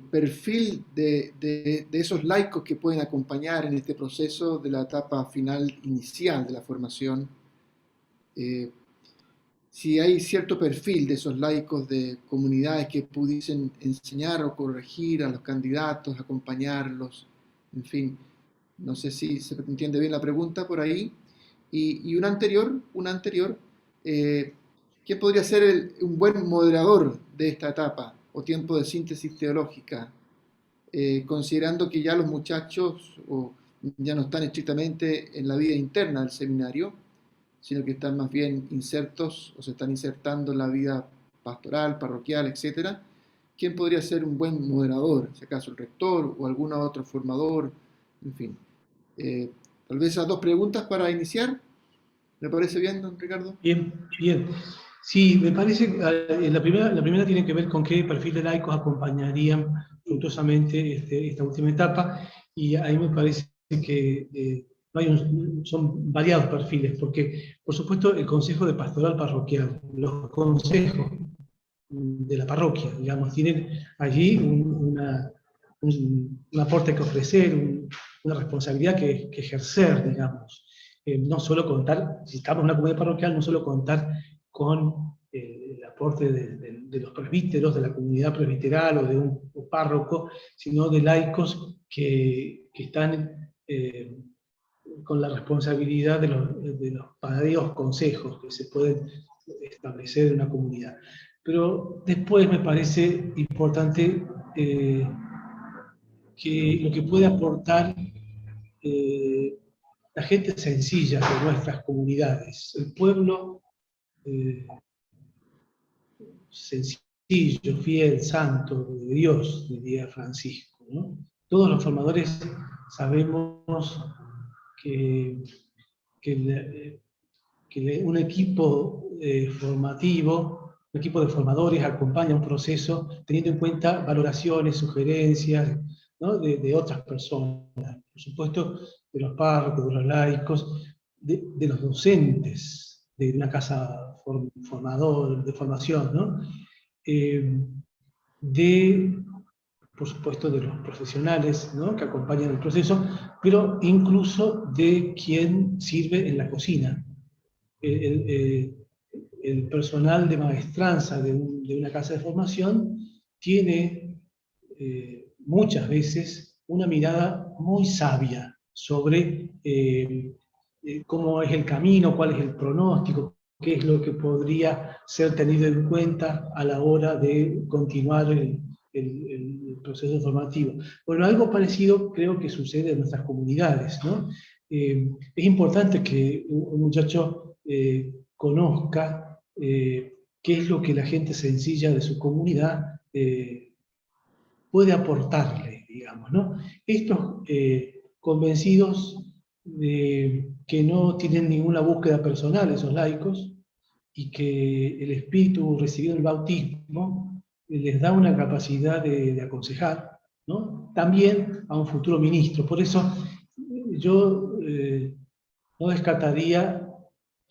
perfil de esos laicos que pueden acompañar en este proceso de la etapa final inicial de la formación, eh, si hay cierto perfil de esos laicos de comunidades que pudiesen enseñar o corregir a los candidatos, acompañarlos, en fin, no sé si se entiende bien la pregunta por ahí. Y una anterior, eh, ¿quién podría ser un buen moderador de esta etapa o tiempo de síntesis teológica? Considerando que ya los muchachos ya no están estrictamente en la vida interna del seminario, sino que están más bien insertos o se están insertando en la vida pastoral, parroquial, etc. ¿Quién podría ser un buen moderador? Si acaso el rector o algún otro formador, en fin. Tal vez esas dos preguntas para iniciar. ¿Me parece bien, don Ricardo? Bien, bien. Sí, me parece, la primera tiene que ver con qué perfil de laicos acompañarían fructuosamente esta última etapa, y ahí me parece que no son variados perfiles, porque, por supuesto, el Consejo de Pastoral Parroquial, los consejos de la parroquia, digamos, tienen allí un aporte que ofrecer, una responsabilidad que ejercer, digamos. No solo contar, si estamos en una comunidad parroquial, no solo contar con el aporte de los presbíteros, de la comunidad presbiteral o de un párroco, sino de laicos que están con la responsabilidad de los varios consejos que se pueden establecer en una comunidad. Pero después me parece importante que lo que puede aportar la gente sencilla de nuestras comunidades, el pueblo sencillo, fiel, santo de Dios, diría Francisco, ¿no? Todos los formadores sabemos que, que un equipo formativo, un equipo de formadores acompaña un proceso teniendo en cuenta valoraciones, sugerencias, ¿no? de otras personas, por supuesto, de los párrocos, de los laicos, de los docentes de una casa de formación, ¿no? Por supuesto, de los profesionales, ¿no? que acompañan el proceso, pero incluso de quien sirve en la cocina. El personal de maestranza de una casa de formación tiene muchas veces una mirada muy sabia sobre cómo es el camino, cuál es el pronóstico, qué es lo que podría ser tenido en cuenta a la hora de continuar el proceso formativo. Bueno, algo parecido creo que sucede en nuestras comunidades, ¿no? Es importante que un muchacho conozca qué es lo que la gente sencilla de su comunidad puede aportarle, digamos, ¿no? Estos convencidos de que no tienen ninguna búsqueda personal, esos laicos, y que el Espíritu recibido el bautismo les da una capacidad de aconsejar, ¿no? También a un futuro ministro. Por eso yo no descartaría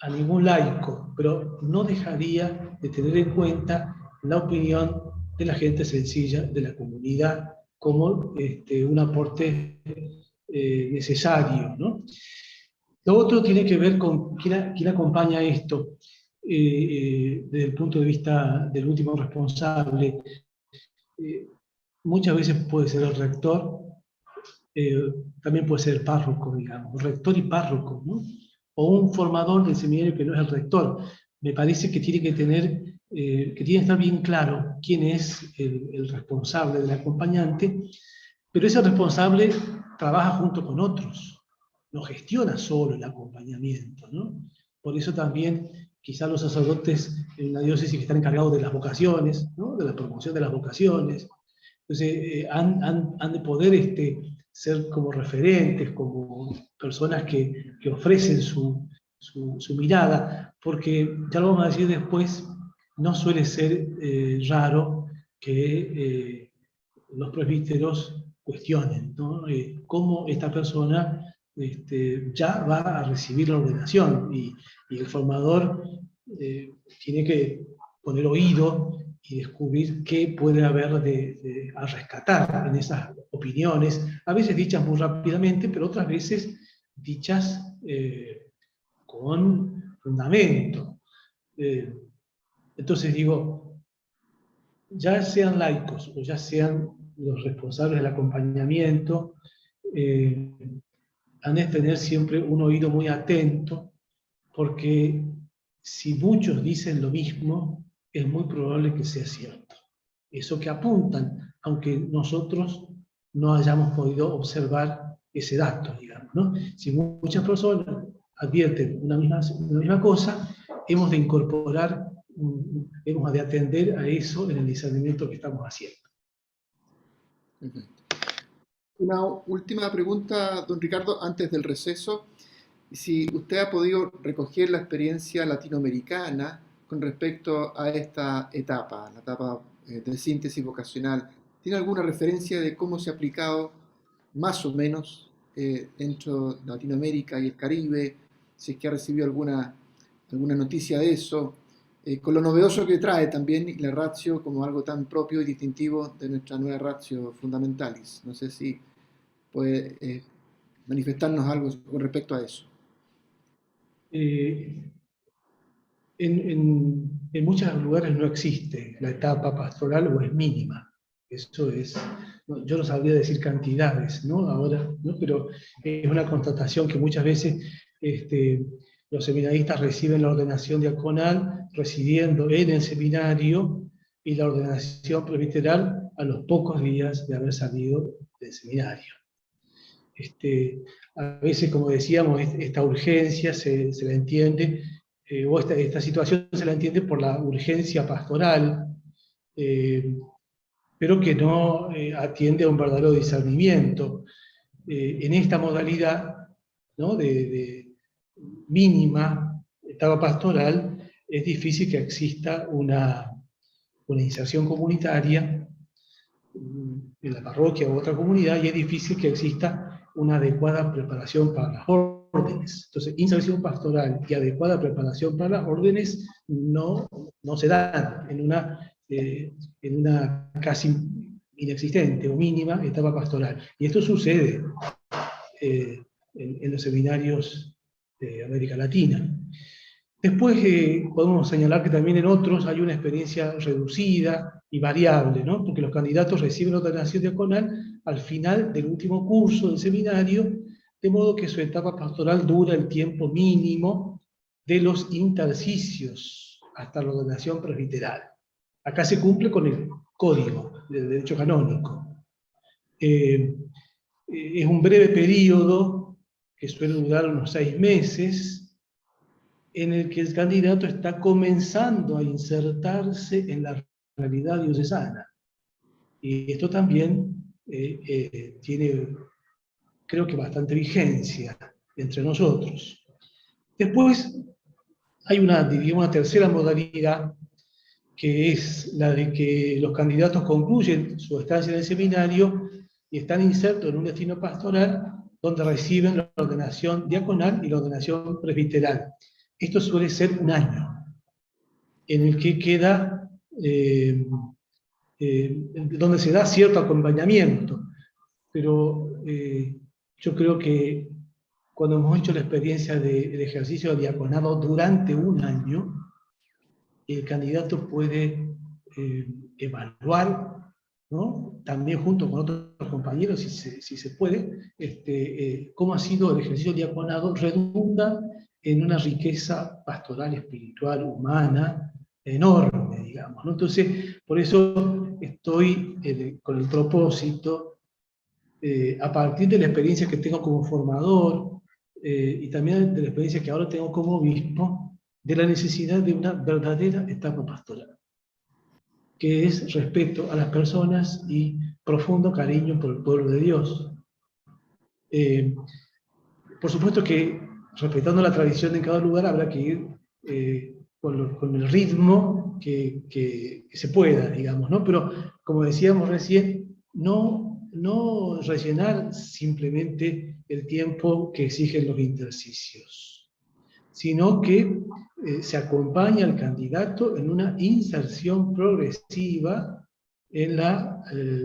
a ningún laico, pero no dejaría de tener en cuenta la opinión de la gente sencilla de la comunidad como un aporte necesario, ¿no? Lo otro tiene que ver con quién acompaña esto desde el punto de vista del último responsable. Muchas veces puede ser el rector, también puede ser el párroco, digamos, rector y párroco, ¿no? O un formador del seminario que no es el rector. Me parece que tiene que tener, que tiene que estar bien claro quién es el responsable del acompañante, pero ese responsable trabaja junto con otros, no gestiona solo el acompañamiento, ¿no? Por eso también quizás los sacerdotes en la diócesis que están encargados de las vocaciones, ¿no? De la promoción de las vocaciones, entonces han de poder ser como referentes, como personas que ofrecen su su mirada, porque ya lo vamos a decir después, no suele ser raro que los presbíteros cuestionen, ¿no? Cómo esta persona ya va a recibir la ordenación, y el formador tiene que poner oído y descubrir qué puede haber a rescatar en esas opiniones, a veces dichas muy rápidamente, pero otras veces dichas con fundamento. Entonces digo, ya sean laicos o ya sean los responsables del acompañamiento, han de tener siempre un oído muy atento, porque si muchos dicen lo mismo, es muy probable que sea cierto. Eso que apuntan, aunque nosotros no hayamos podido observar ese dato, digamos, ¿no? Si muchas personas advierten una misma cosa, hemos de incorporar, hemos de atender a eso en el discernimiento que estamos haciendo. Una última pregunta, don Ricardo, antes del receso. Si usted ha podido recoger la experiencia latinoamericana con respecto a esta etapa, la etapa de síntesis vocacional, ¿tiene alguna referencia de cómo se ha aplicado más o menos dentro de Latinoamérica y el Caribe? Si es que ha recibido alguna noticia de eso, con lo novedoso que trae también la ratio como algo tan propio y distintivo de nuestra nueva ratio fundamentalis. No sé si puede manifestarnos algo con respecto a eso. En muchos lugares no existe la etapa pastoral, o es mínima. Eso es, yo no sabría decir cantidades, ¿no? Ahora, ¿no? Pero es una constatación que muchas veces los seminaristas reciben la ordenación diaconal residiendo en el seminario, y la ordenación presbiteral a los pocos días de haber salido del seminario. A veces, como decíamos, esta urgencia se la entiende, o esta situación se la entiende por la urgencia pastoral, pero que no atiende a un verdadero discernimiento. En esta modalidad, ¿no?, de mínima etapa pastoral, es difícil que exista una iniciación comunitaria en la parroquia u otra comunidad, y es difícil que exista una adecuada preparación para las órdenes. Entonces, iniciación pastoral y adecuada preparación para las órdenes no se dan en una casi inexistente o mínima etapa pastoral. Y esto sucede en los seminarios de América Latina. Después podemos señalar que también en otros hay una experiencia reducida y variable, ¿no? Porque los candidatos reciben ordenación diaconal al final del último curso del seminario, de modo que su etapa pastoral dura el tiempo mínimo de los intersticios hasta la ordenación presbiteral. Acá se cumple con el código del derecho canónico. Es un breve periodo, que suele durar unos 6 meses, en el que el candidato está comenzando a insertarse en la realidad diocesana. Y esto también tiene, creo que, bastante vigencia entre nosotros. Después hay una tercera modalidad, que es la de que los candidatos concluyen su estancia en el seminario y están insertos en un destino pastoral donde reciben la ordenación diaconal y la ordenación presbiteral. Esto suele ser un año, en el que queda, donde se da cierto acompañamiento, pero yo creo que cuando hemos hecho la experiencia del ejercicio del diaconado durante un año, el candidato puede evaluar, ¿no?, también junto con otros compañeros, si se puede, cómo ha sido el ejercicio del diaconado. Redunda en una riqueza pastoral, espiritual, humana, enorme, digamos, ¿no? Entonces, por eso estoy con el propósito, a partir de la experiencia que tengo como formador, y también de la experiencia que ahora tengo como obispo, de la necesidad de una verdadera etapa pastoral, que es respeto a las personas y profundo cariño por el pueblo de Dios. Por supuesto que respetando la tradición en cada lugar, habrá que ir con el ritmo que se pueda, digamos, ¿no? Pero, como decíamos recién, no rellenar simplemente el tiempo que exigen los intersticios, sino que se acompaña al candidato en una inserción progresiva en la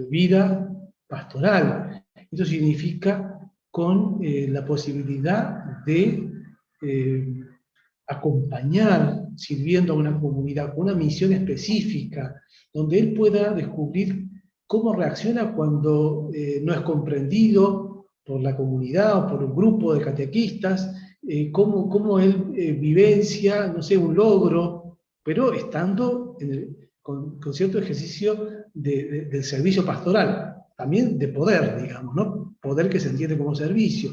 vida pastoral. Eso significa con la posibilidad de acompañar, sirviendo a una comunidad con una misión específica, donde él pueda descubrir cómo reacciona cuando no es comprendido por la comunidad o por un grupo de catequistas, cómo él vivencia, no sé, un logro, pero estando con cierto ejercicio del servicio pastoral, también de poder, digamos, ¿no? Poder que se entiende como servicio.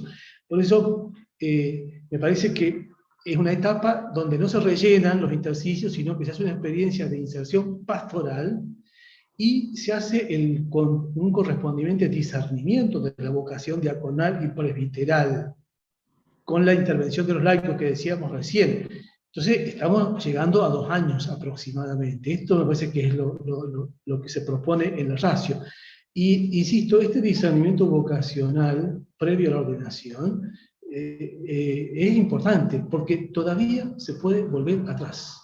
Por eso me parece que es una etapa donde no se rellenan los intersticios, sino que se hace una experiencia de inserción pastoral y se hace un correspondiente discernimiento de la vocación diaconal y presbiteral, con la intervención de los laicos que decíamos recién. Entonces, estamos llegando a 2 años aproximadamente. Esto me parece que es lo que se propone en la ratio. Y, insisto, este discernimiento vocacional previo a la ordenación es importante, porque todavía se puede volver atrás.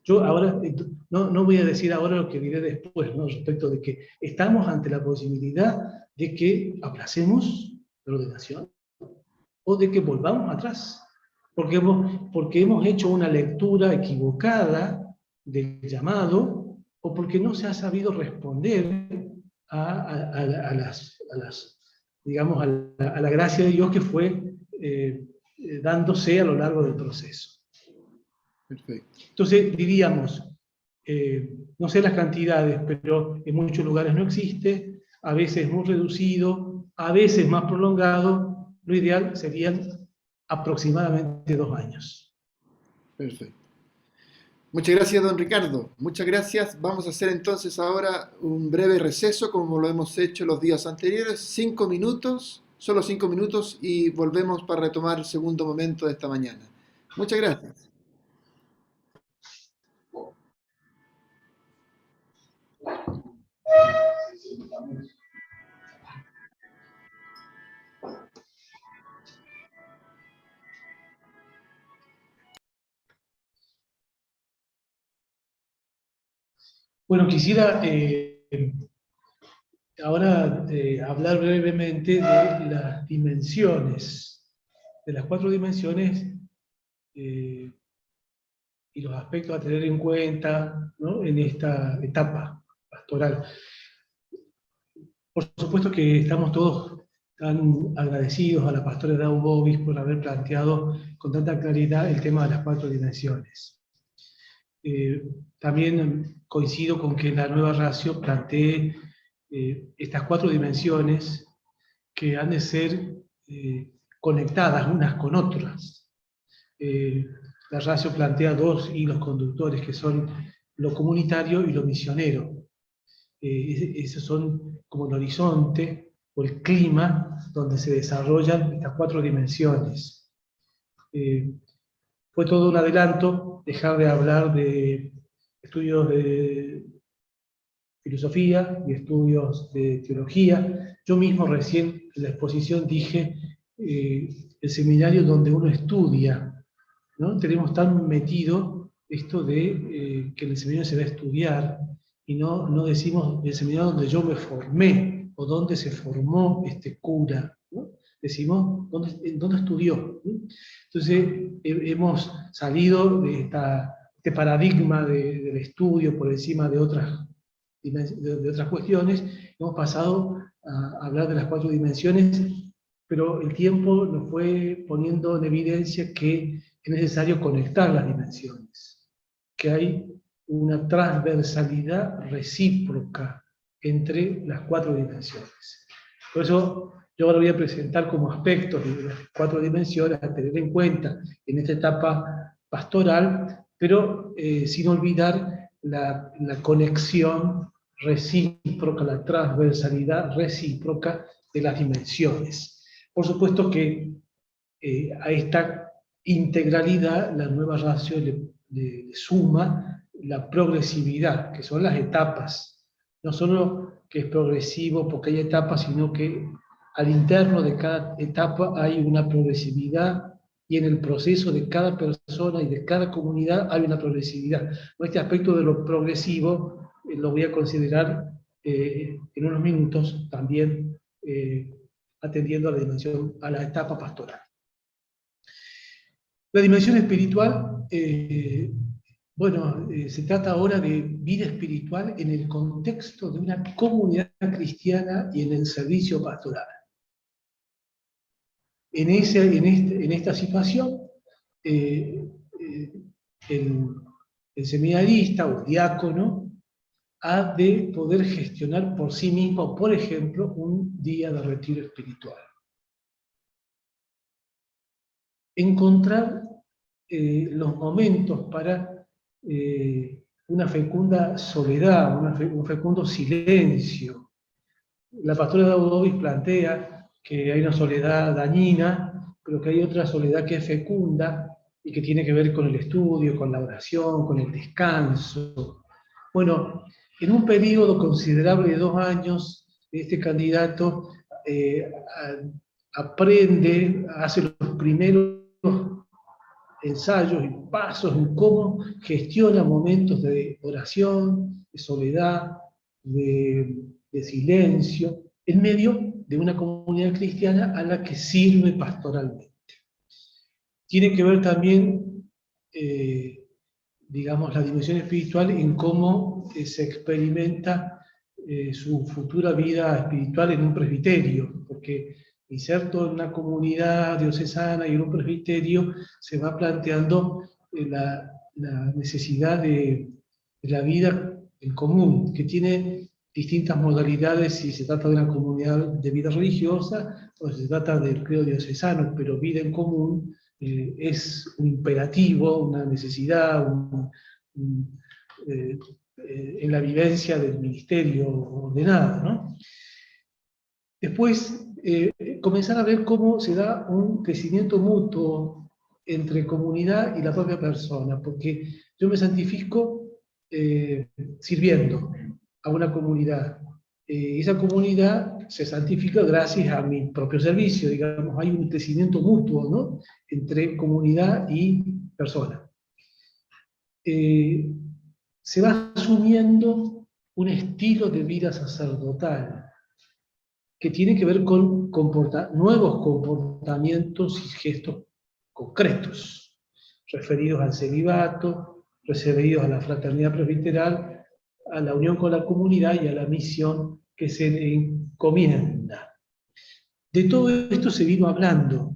Yo ahora, no voy a decir ahora lo que diré después, ¿no? Respecto de que estamos ante la posibilidad de que aplacemos la ordenación, o de que volvamos atrás, porque hemos hecho una lectura equivocada del llamado, o porque no se ha sabido responder a la gracia de Dios que fue dándose a lo largo del proceso. Perfecto. Entonces diríamos, no sé las cantidades, pero en muchos lugares no existe, a veces muy reducido, a veces más prolongado. Lo ideal serían aproximadamente 2 años. Perfecto. Muchas gracias, don Ricardo. Muchas gracias. Vamos a hacer entonces ahora un breve receso, como lo hemos hecho los días anteriores. 5 minutos, solo 5 minutos, y volvemos para retomar el segundo momento de esta mañana. Muchas gracias. Bueno, quisiera ahora hablar brevemente de las dimensiones, de las 4 dimensiones y los aspectos a tener en cuenta, ¿no?, en esta etapa pastoral. Por supuesto que estamos todos tan agradecidos a la pastora Dau Bovis por haber planteado con tanta claridad el tema de las 4 dimensiones. También coincido con que la nueva ratio plantee estas 4 dimensiones que han de ser conectadas unas con otras. La ratio plantea 2 hilos conductores que son lo comunitario y lo misionero. Esos son como el horizonte o el clima donde se desarrollan estas 4 dimensiones. Fue todo un adelanto dejar de hablar de estudios de filosofía y estudios de teología. Yo mismo recién en la exposición dije el seminario donde uno estudia, ¿no? Tenemos tan metido esto de que en el seminario se va a estudiar, y no decimos el seminario donde yo me formé, o donde se formó este cura, ¿no? Decimos dónde estudió, ¿no? Entonces hemos salido de este paradigma del estudio por encima de otras cuestiones, hemos pasado a hablar de las 4 dimensiones, pero el tiempo nos fue poniendo en evidencia que es necesario conectar las dimensiones, que hay una transversalidad recíproca entre las 4 dimensiones. Por eso yo ahora voy a presentar como aspectos de las 4 dimensiones a tener en cuenta en esta etapa pastoral, pero sin olvidar la conexión recíproca, la transversalidad recíproca de las dimensiones. Por supuesto que a esta integralidad la nueva ratio le suma la progresividad, que son las etapas. No solo que es progresivo porque hay etapas, sino que al interno de cada etapa hay una progresividad y en el proceso de cada persona y de cada comunidad hay una progresividad. Este aspecto de lo progresivo lo voy a considerar en unos minutos también atendiendo a la dimensión, a la etapa pastoral. La dimensión espiritual, se trata ahora de vida espiritual en el contexto de una comunidad cristiana y en el servicio pastoral. En esta situación, el seminarista o diácono ha de poder gestionar por sí mismo, por ejemplo, un día de retiro espiritual. Encontrar los momentos para una fecunda soledad, un fecundo silencio. La pastora Daudovis plantea que hay una soledad dañina, pero que hay otra soledad que es fecunda y que tiene que ver con el estudio, con la oración, con el descanso. Bueno, en un periodo considerable de 2 años, este candidato aprende, hace los primeros ensayos y pasos en cómo gestiona momentos de oración, de soledad, de silencio, en medio de una comunidad cristiana a la que sirve pastoralmente. Tiene que ver también, digamos, la dimensión espiritual en cómo se experimenta su futura vida espiritual en un presbiterio, porque inserto en una comunidad diocesana y en un presbiterio se va planteando la necesidad de la vida en común, que tiene distintas modalidades si se trata de una comunidad de vida religiosa o si se trata del credo diocesano, pero vida en común es un imperativo, una necesidad, en la vivencia del ministerio ordenado, ¿no? Después, comenzar a ver cómo se da un crecimiento mutuo entre comunidad y la propia persona, porque yo me santifico sirviendo a una comunidad. Esa comunidad se santifica gracias a mi propio servicio, digamos, hay un crecimiento mutuo, ¿no?, entre comunidad y persona. Se va asumiendo un estilo de vida sacerdotal que tiene que ver con nuevos comportamientos y gestos concretos, referidos al celibato, referidos a la fraternidad presbiteral, a la unión con la comunidad y a la misión que se le encomienda. De todo esto se vino hablando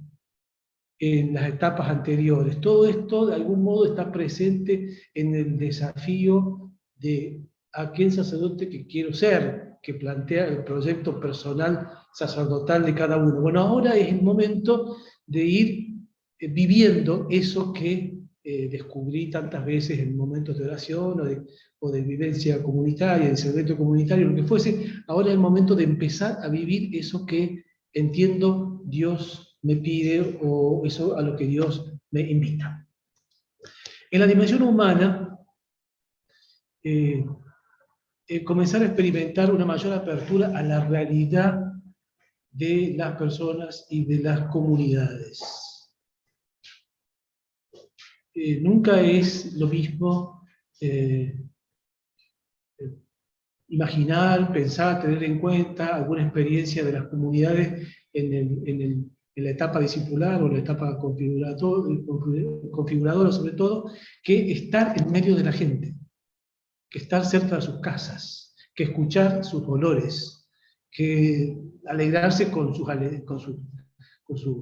en las etapas anteriores. Todo esto, de algún modo, está presente en el desafío de aquel sacerdote que quiero ser, que plantea el proyecto personal sacerdotal de cada uno. Bueno, ahora es el momento de ir viviendo eso que descubrí tantas veces en momentos de oración o de vivencia comunitaria, de secreto comunitario, lo que fuese. Ahora es el momento de empezar a vivir eso que entiendo Dios me pide o eso a lo que Dios me invita. En la dimensión humana, comenzar a experimentar una mayor apertura a la realidad de las personas y de las comunidades. Nunca es lo mismo imaginar, pensar, tener en cuenta alguna experiencia de las comunidades en la etapa discipular o en la etapa configuradora sobre todo, que estar en medio de la gente, que estar cerca de sus casas, que escuchar sus olores, que alegrarse con sus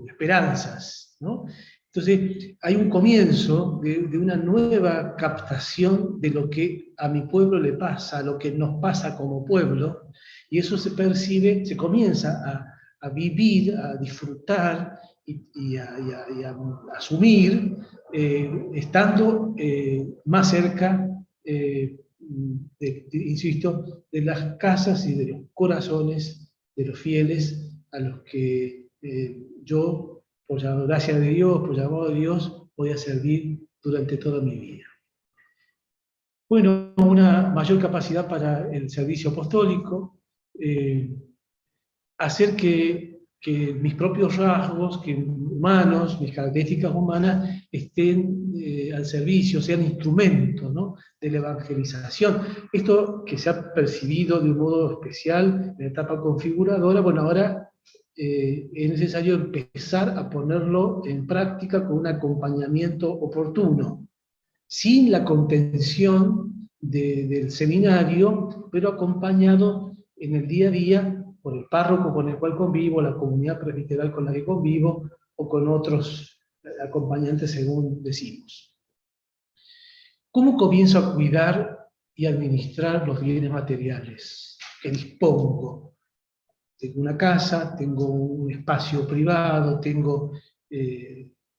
esperanzas, ¿no? Entonces, hay un comienzo de una nueva captación de lo que a mi pueblo le pasa, lo que nos pasa como pueblo, y eso se percibe, se comienza a vivir, a disfrutar y a asumir, estando más cerca, insisto, de las casas y de los corazones de los fieles a los que yo por la gracia de Dios, por llamado de Dios, voy a servir durante toda mi vida. Bueno, una mayor capacidad para el servicio apostólico, hacer que mis propios rasgos humanos, mis características humanas, estén al servicio, sean instrumentos, ¿no?, de la evangelización. Esto que se ha percibido de un modo especial en la etapa configuradora, bueno, ahora es necesario empezar a ponerlo en práctica con un acompañamiento oportuno, sin la contención del seminario, pero acompañado en el día a día por el párroco con el cual convivo, la comunidad presbiteral con la que convivo, o con otros acompañantes según decimos. ¿Cómo comienzo a cuidar y administrar los bienes materiales que dispongo? Tengo una casa, tengo un espacio privado, tengo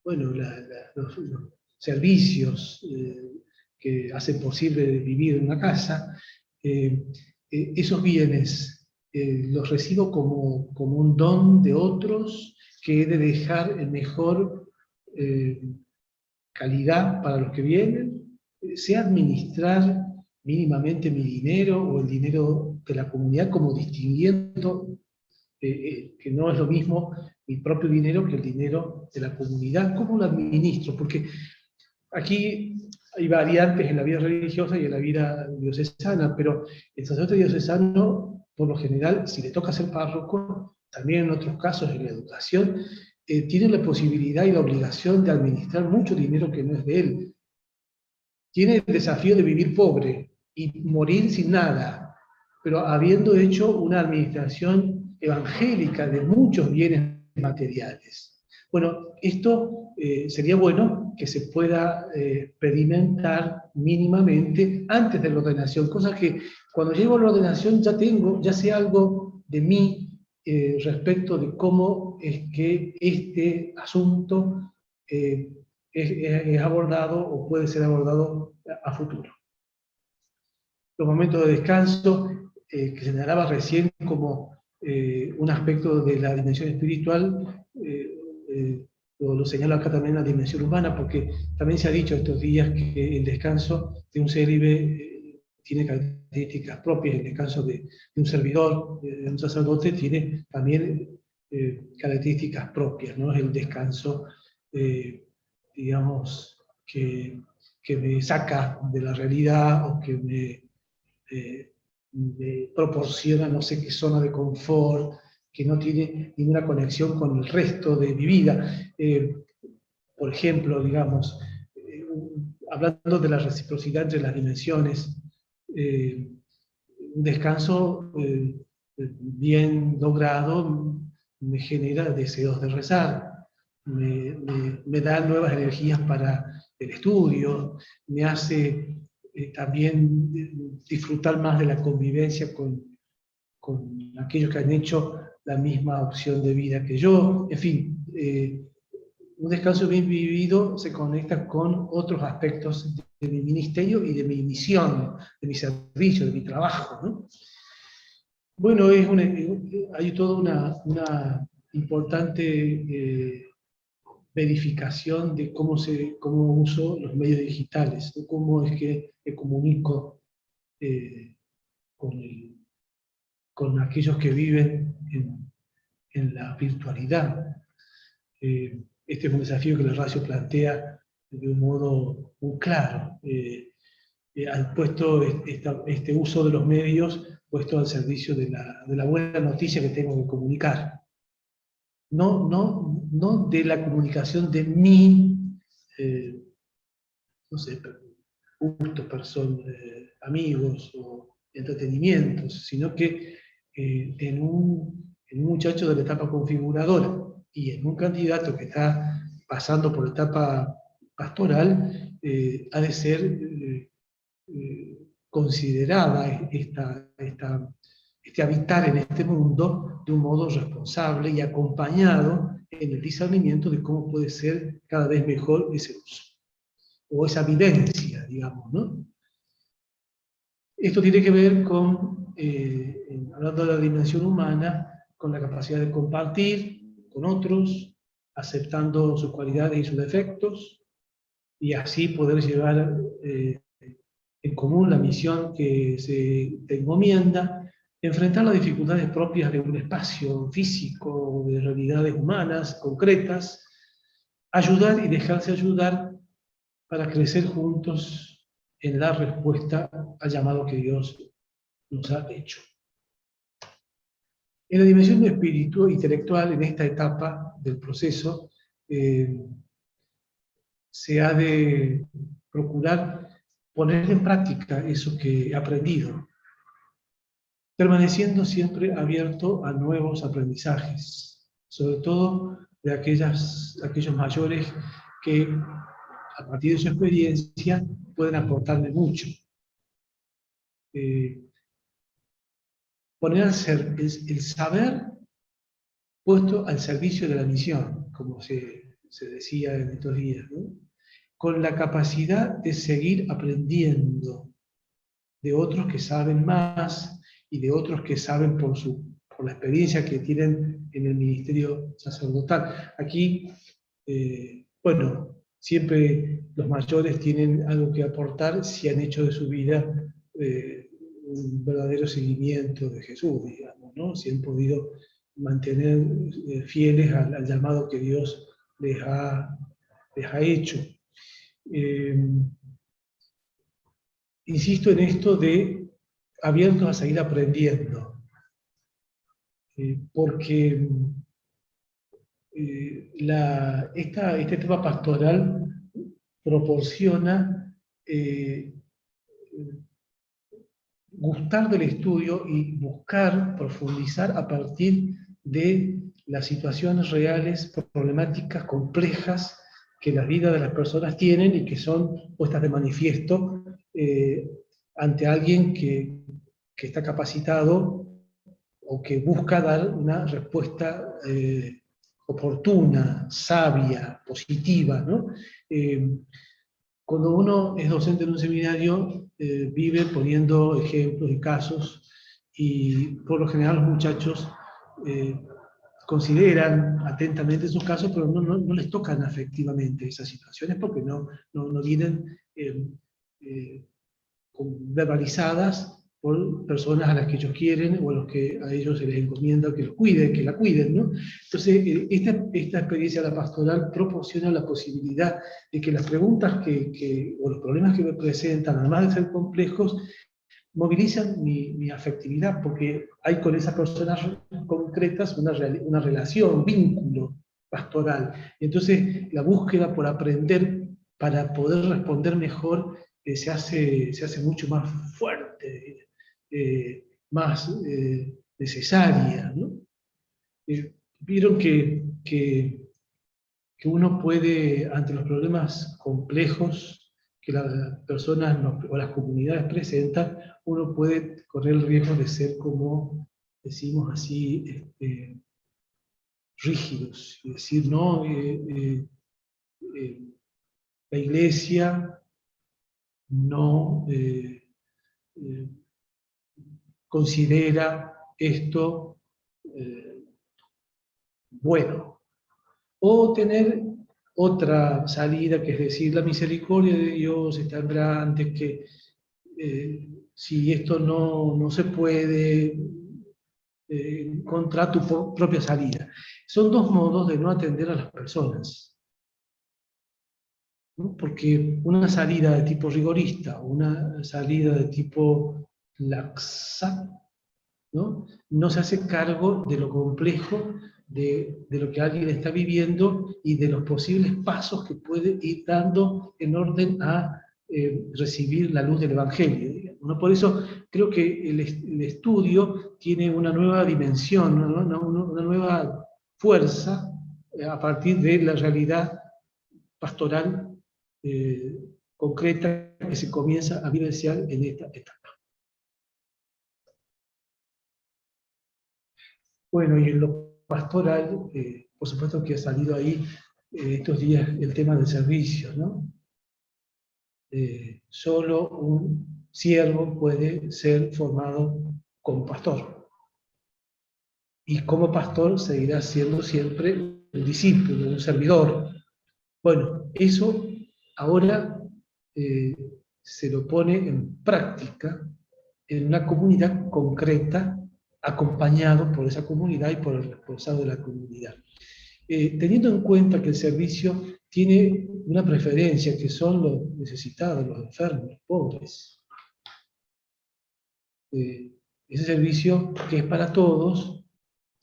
bueno, los servicios que hacen posible vivir en una casa. Esos bienes los recibo como un don de otros que he de dejar en mejor calidad para los que vienen. Sé administrar mínimamente mi dinero o el dinero de la comunidad, como distinguiendo que no es lo mismo mi propio dinero que el dinero de la comunidad. ¿Cómo lo administro? Porque aquí hay variantes en la vida religiosa y en la vida diocesana, pero el sacerdote diocesano, por lo general, si le toca ser párroco, también en otros casos en la educación, tiene la posibilidad y la obligación de administrar mucho dinero que no es de él. Tiene el desafío de vivir pobre y morir sin nada, pero habiendo hecho una administración evangélica de muchos bienes materiales. Bueno, esto sería bueno que se pueda experimentar mínimamente antes de la ordenación, cosa que cuando llego a la ordenación ya sé algo de mí respecto de cómo es que este asunto es abordado o puede ser abordado a futuro. Los momentos de descanso, que señalaba recién como un aspecto de la dimensión espiritual, lo señalo acá también la dimensión humana, porque también se ha dicho estos días que el descanso de un célibe tiene características propias, el descanso de un servidor, de un sacerdote, tiene también características propias, ¿no? El descanso, digamos, que me saca de la realidad o que me proporciona no sé qué zona de confort, que no tiene ninguna conexión con el resto de mi vida. Por ejemplo, digamos, hablando de la reciprocidad entre las dimensiones, un descanso bien logrado me genera deseos de rezar, me da nuevas energías para el estudio, me hace también disfrutar más de la convivencia con aquellos que han hecho la misma opción de vida que yo. En fin, un descanso bien vivido se conecta con otros aspectos de mi ministerio y de mi misión, de mi servicio, de mi trabajo, ¿no? Bueno, hay toda una importante verificación de cómo uso los medios digitales, ¿no? Cómo es que me comunico con aquellos que viven en la virtualidad. Este es un desafío que la Ratio plantea de un modo muy claro. Ha puesto este uso de los medios puesto al servicio de la buena noticia que tengo que comunicar. No de la comunicación de mi, no sé, gustos, amigos o entretenimientos, sino que en un muchacho de la etapa configuradora y en un candidato que está pasando por la etapa pastoral, ha de ser considerada este habitar en este mundo de un modo responsable y acompañado en el discernimiento de cómo puede ser cada vez mejor ese uso, o esa vivencia, digamos, ¿no? Esto tiene que ver con, hablando de la dimensión humana, con la capacidad de compartir con otros, aceptando sus cualidades y sus defectos, y así poder llevar en común la misión que se te encomienda, enfrentar las dificultades propias de un espacio físico, de realidades humanas, concretas, ayudar y dejarse ayudar para crecer juntos en la respuesta al llamado que Dios nos ha hecho. En la dimensión espiritual intelectual, en esta etapa del proceso, se ha de procurar poner en práctica eso que he aprendido, permaneciendo siempre abierto a nuevos aprendizajes, sobre todo de aquellos mayores que, a partir de su experiencia, pueden aportarme mucho. Poner el saber puesto al servicio de la misión, como se decía en estos días, ¿no? Con la capacidad de seguir aprendiendo de otros que saben más y de otros que saben por la experiencia que tienen en el ministerio sacerdotal. Aquí, bueno, siempre los mayores tienen algo que aportar si han hecho de su vida un verdadero seguimiento de Jesús, digamos, ¿no? Si han podido mantener fieles al llamado que Dios les ha hecho. Insisto en esto de abiertos a seguir aprendiendo, porque esta etapa pastoral proporciona gustar del estudio y buscar profundizar a partir de las situaciones reales, problemáticas, complejas que las vidas de las personas tienen y que son puestas de manifiesto ante alguien que está capacitado o que busca dar una respuesta oportuna, sabia, positiva, ¿no? Cuando uno es docente en un seminario, vive poniendo ejemplos y casos, y por lo general los muchachos consideran atentamente esos casos, pero no les tocan afectivamente esas situaciones porque no vienen verbalizadas por personas a las que ellos quieren o a los que a ellos se les encomienda que los cuiden, que la cuiden, ¿no? Entonces, esta experiencia de la pastoral proporciona la posibilidad de que las preguntas o los problemas que me presentan, además de ser complejos, movilizan mi afectividad, porque hay con esas personas concretas una relación, un vínculo pastoral. Entonces, la búsqueda por aprender para poder responder mejor se hace mucho más fuerte, más necesaria, ¿no? Vieron que uno puede, ante los problemas complejos que las personas o las comunidades presentan, uno puede correr el riesgo de ser, como decimos así, rígidos, y decir, no, la Iglesia no considera esto bueno. O tener otra salida, que es decir, la misericordia de Dios es tan grande que si esto no se puede, encontrar tu propia salida. Son dos modos de no atender a las personas, ¿no? Porque una salida de tipo rigorista, una salida de tipo laxa, no se hace cargo de lo complejo de lo que alguien está viviendo y de los posibles pasos que puede ir dando en orden a recibir la luz del Evangelio, digamos, ¿no? Por eso creo que el estudio tiene una nueva dimensión, una nueva fuerza a partir de la realidad pastoral concreta que se comienza a vivenciar en esta etapa. Bueno, y en lo pastoral, por supuesto que ha salido ahí estos días el tema del servicio, ¿no? Solo un siervo puede ser formado como pastor. Y como pastor seguirá siendo siempre un discípulo, un servidor. Bueno, eso ahora se lo pone en práctica en una comunidad concreta, acompañado por esa comunidad y por el responsable de la comunidad. Teniendo en cuenta que el servicio tiene una preferencia, que son los necesitados, los enfermos, los pobres. Ese servicio, que es para todos,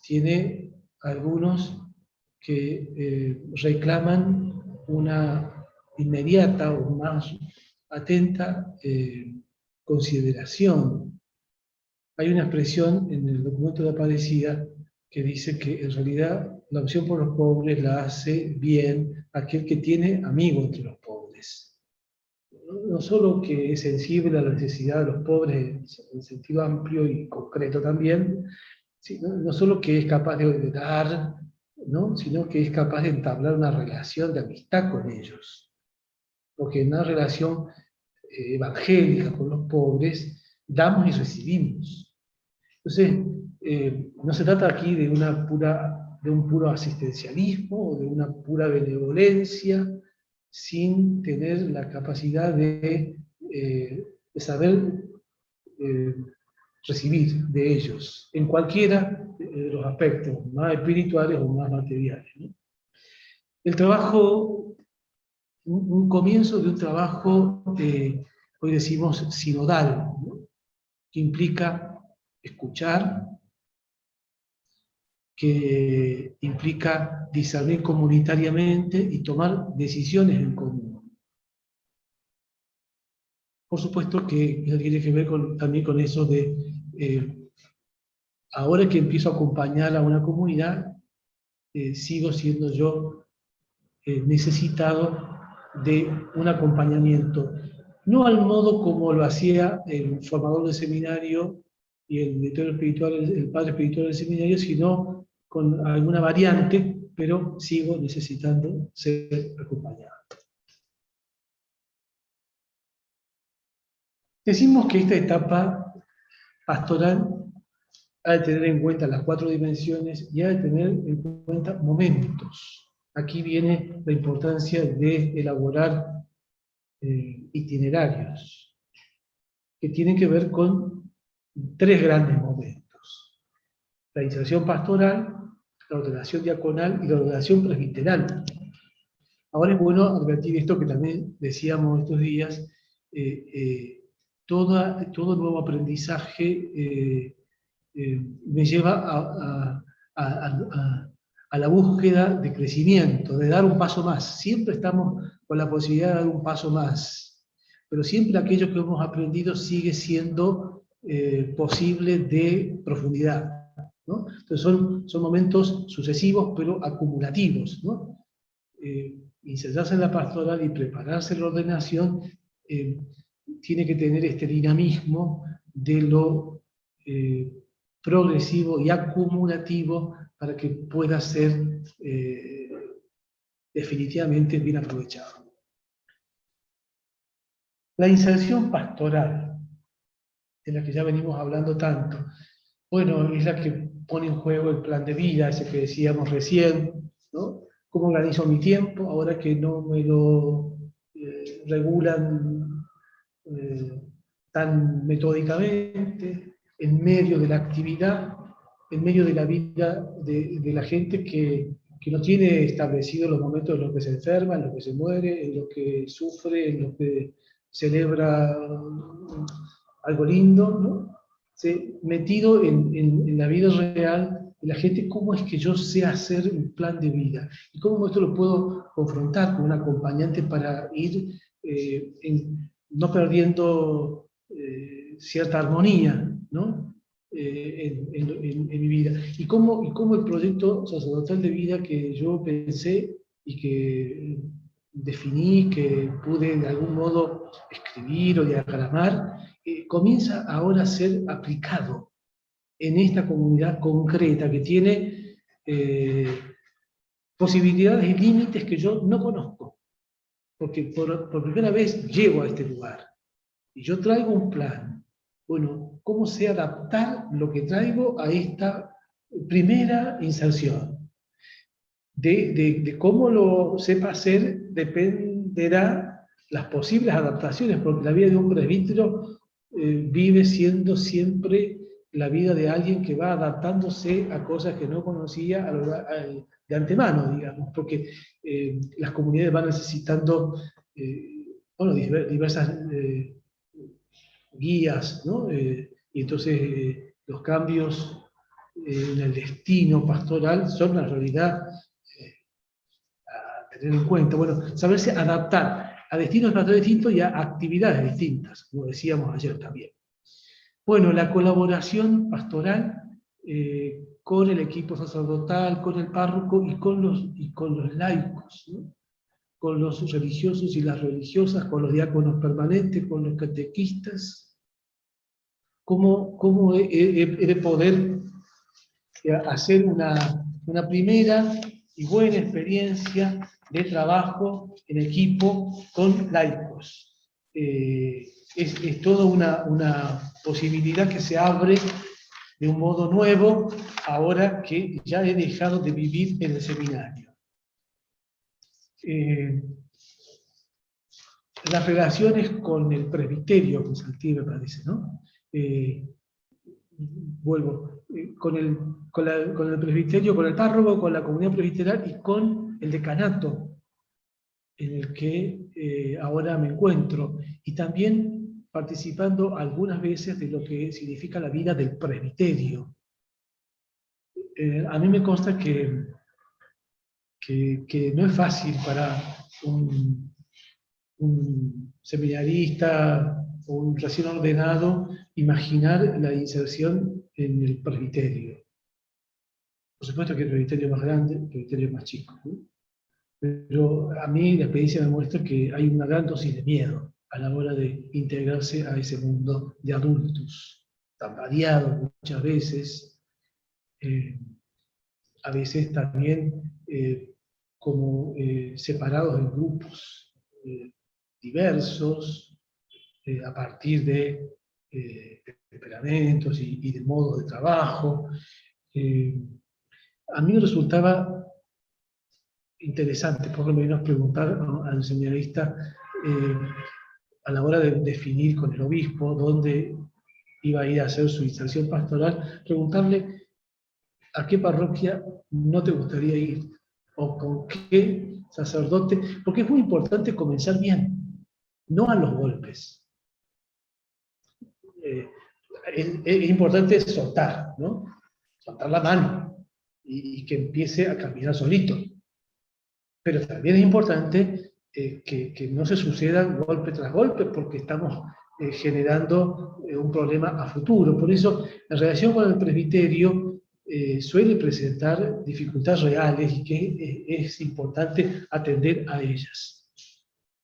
tiene algunos que reclaman una inmediata o más atenta consideración. Hay una expresión en el documento de Aparecida que dice que en realidad la opción por los pobres la hace bien aquel que tiene amigos entre los pobres. No solo que es sensible a la necesidad de los pobres en sentido amplio y concreto también, no solo que es capaz de dar, ¿no? Sino que es capaz de entablar una relación de amistad con ellos. Porque en una relación evangélica con los pobres, damos y recibimos. Entonces, no se trata aquí de un puro asistencialismo o de una pura benevolencia, sin tener la capacidad de saber recibir de ellos, en cualquiera de los aspectos, más espirituales o más materiales, ¿no? El trabajo, un comienzo de un trabajo, hoy decimos sinodal, ¿no? Que implica escuchar, que implica discernir comunitariamente y tomar decisiones en común. Por supuesto que eso tiene que ver también con eso de, ahora que empiezo a acompañar a una comunidad, sigo siendo yo necesitado de un acompañamiento, no al modo como lo hacía el formador del seminario y el director espiritual, el padre espiritual del seminario, sino con alguna variante, pero sigo necesitando ser acompañado. Decimos que esta etapa pastoral ha de tener en cuenta las 4 dimensiones y ha de tener en cuenta momentos. Aquí viene la importancia de elaborar itinerarios que tienen que ver con 3 grandes momentos: la iniciación pastoral, la ordenación diaconal y la ordenación presbiteral. Ahora es bueno advertir esto que también decíamos estos días: todo nuevo aprendizaje me lleva a la búsqueda de crecimiento, de dar un paso más. Siempre estamos con la posibilidad de dar un paso más, pero siempre aquello que hemos aprendido sigue siendo posible de profundidad, ¿no? Entonces son momentos sucesivos, pero acumulativos, ¿no? Insertarse en la pastoral y prepararse en la ordenación tiene que tener este dinamismo de lo progresivo y acumulativo para que pueda ser definitivamente bien aprovechado. La inserción pastoral, de la que ya venimos hablando tanto, bueno, es la que pone en juego el plan de vida, ese que decíamos recién, ¿no? ¿Cómo organizo mi tiempo ahora que no me lo regulan tan metódicamente, en medio de la actividad, en medio de la vida de la gente que no tiene establecido los momentos en los que se enferma, en los que se muere, en los que sufre, en los que celebra algo lindo, ¿no? Metido en la vida real de la gente. ¿Cómo es que yo sé hacer un plan de vida? ¿Y cómo esto lo puedo confrontar con un acompañante para ir no perdiendo cierta armonía, ¿no? En mi vida? ¿Y cómo el proyecto sacerdotal de vida que yo pensé y que definí, que pude de algún modo escribir o diagramar, comienza ahora a ser aplicado en esta comunidad concreta que tiene posibilidades y límites que yo no conozco? Porque por primera vez llego a este lugar y yo traigo un plan. Bueno, ¿cómo sé adaptar lo que traigo a esta primera inserción? de cómo lo sepa hacer dependerá las posibles adaptaciones, porque la vida de un presbítero vive siendo siempre la vida de alguien que va adaptándose a cosas que no conocía de antemano, digamos, porque las comunidades van necesitando bueno, diversas guías, ¿no? Y entonces los cambios en el destino pastoral son una realidad a tener en cuenta. Bueno, saberse adaptar a destinos pastorales distintos y a actividades distintas, como decíamos ayer también. Bueno, la colaboración pastoral con el equipo sacerdotal, con el párroco y con los laicos, ¿no? Con los religiosos y las religiosas, con los diáconos permanentes, con los catequistas. ¿Cómo he de poder hacer una primera y buena experiencia de trabajo en equipo con laicos? Es toda una posibilidad que se abre de un modo nuevo ahora que ya he dejado de vivir en el seminario. Las relaciones con el presbiterio, con Santi me parece, ¿no? Vuelvo, con el presbiterio, con el párroco, con la comunidad presbiteral y con el decanato en el que ahora me encuentro, y también participando algunas veces de lo que significa la vida del presbiterio. A mí me consta que no es fácil para un seminarista o un recién ordenado imaginar la inserción en el presbiterio. Por supuesto que el presbiterio es más grande, el presbiterio es más chico, ¿no? Pero a mí la experiencia me muestra que hay una gran dosis de miedo a la hora de integrarse a ese mundo de adultos, tan variado muchas veces, a veces también como separados en grupos diversos, a partir de temperamentos y de modos de trabajo. A mí me resultaba interesante, por lo menos, preguntar al seminarista a la hora de definir con el obispo dónde iba a ir a hacer su inserción pastoral, preguntarle a qué parroquia no te gustaría ir, o con qué sacerdote, porque es muy importante comenzar bien, no a los golpes. Es importante soltar, ¿no? Soltar la mano y que empiece a caminar solito. Pero también es importante que no se sucedan golpe tras golpe, porque estamos generando un problema a futuro. Por eso, la relación con el presbiterio suele presentar dificultades reales y que es importante atender a ellas.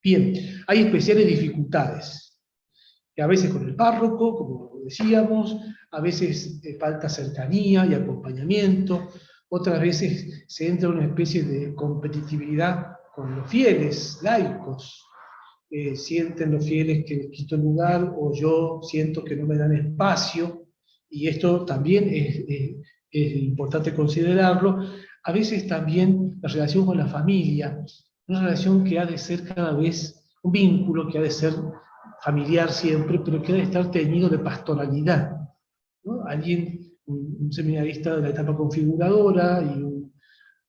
Bien, hay especiales dificultades. A veces con el párroco, como decíamos, a veces falta cercanía y acompañamiento, otras veces se entra en una especie de competitividad con los fieles, laicos. Sienten los fieles que les quito el lugar, o yo siento que no me dan espacio, y esto también es importante considerarlo. A veces también la relación con la familia, una relación que ha de ser cada vez, un vínculo que ha de ser familiar siempre, pero que ha de estar teñido de pastoralidad, ¿no? Alguien, un seminarista de la etapa configuradora y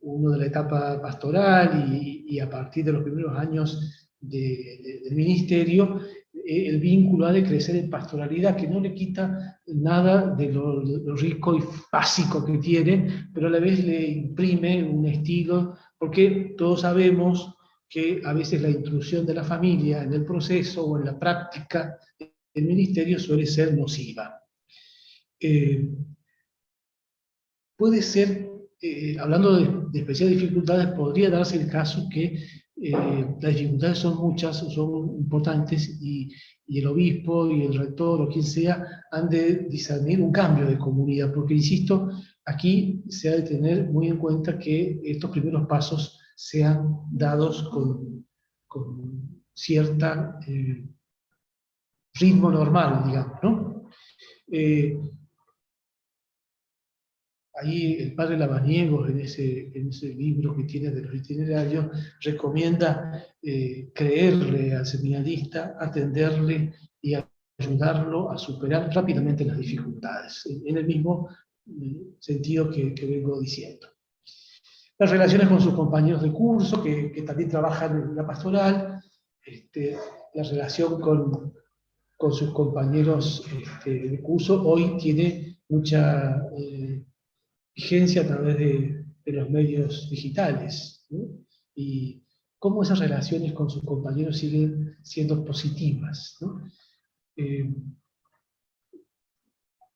uno de la etapa pastoral, y a partir de los primeros años del ministerio, el vínculo ha de crecer en pastoralidad, que no le quita nada de lo rico y básico que tiene, pero a la vez le imprime un estilo, porque todos sabemos que a veces la intrusión de la familia en el proceso o en la práctica del ministerio suele ser nociva. Puede ser, hablando de especiales dificultades, podría darse el caso que las dificultades son muchas, son importantes, y el obispo y el rector o quien sea han de discernir un cambio de comunidad, porque, insisto, aquí se ha de tener muy en cuenta que estos primeros pasos sean dados con cierta ritmo normal, digamos, ¿no? ahí el padre Lavaniegos, en ese libro que tiene de los itinerarios, recomienda creerle al seminarista, atenderle y ayudarlo a superar rápidamente las dificultades, en el mismo sentido que vengo diciendo. Las relaciones con sus compañeros de curso, que también trabajan en la pastoral, la relación con sus compañeros de curso hoy tiene mucha vigencia a través de los medios digitales, ¿no? Y cómo esas relaciones con sus compañeros siguen siendo positivas, ¿no?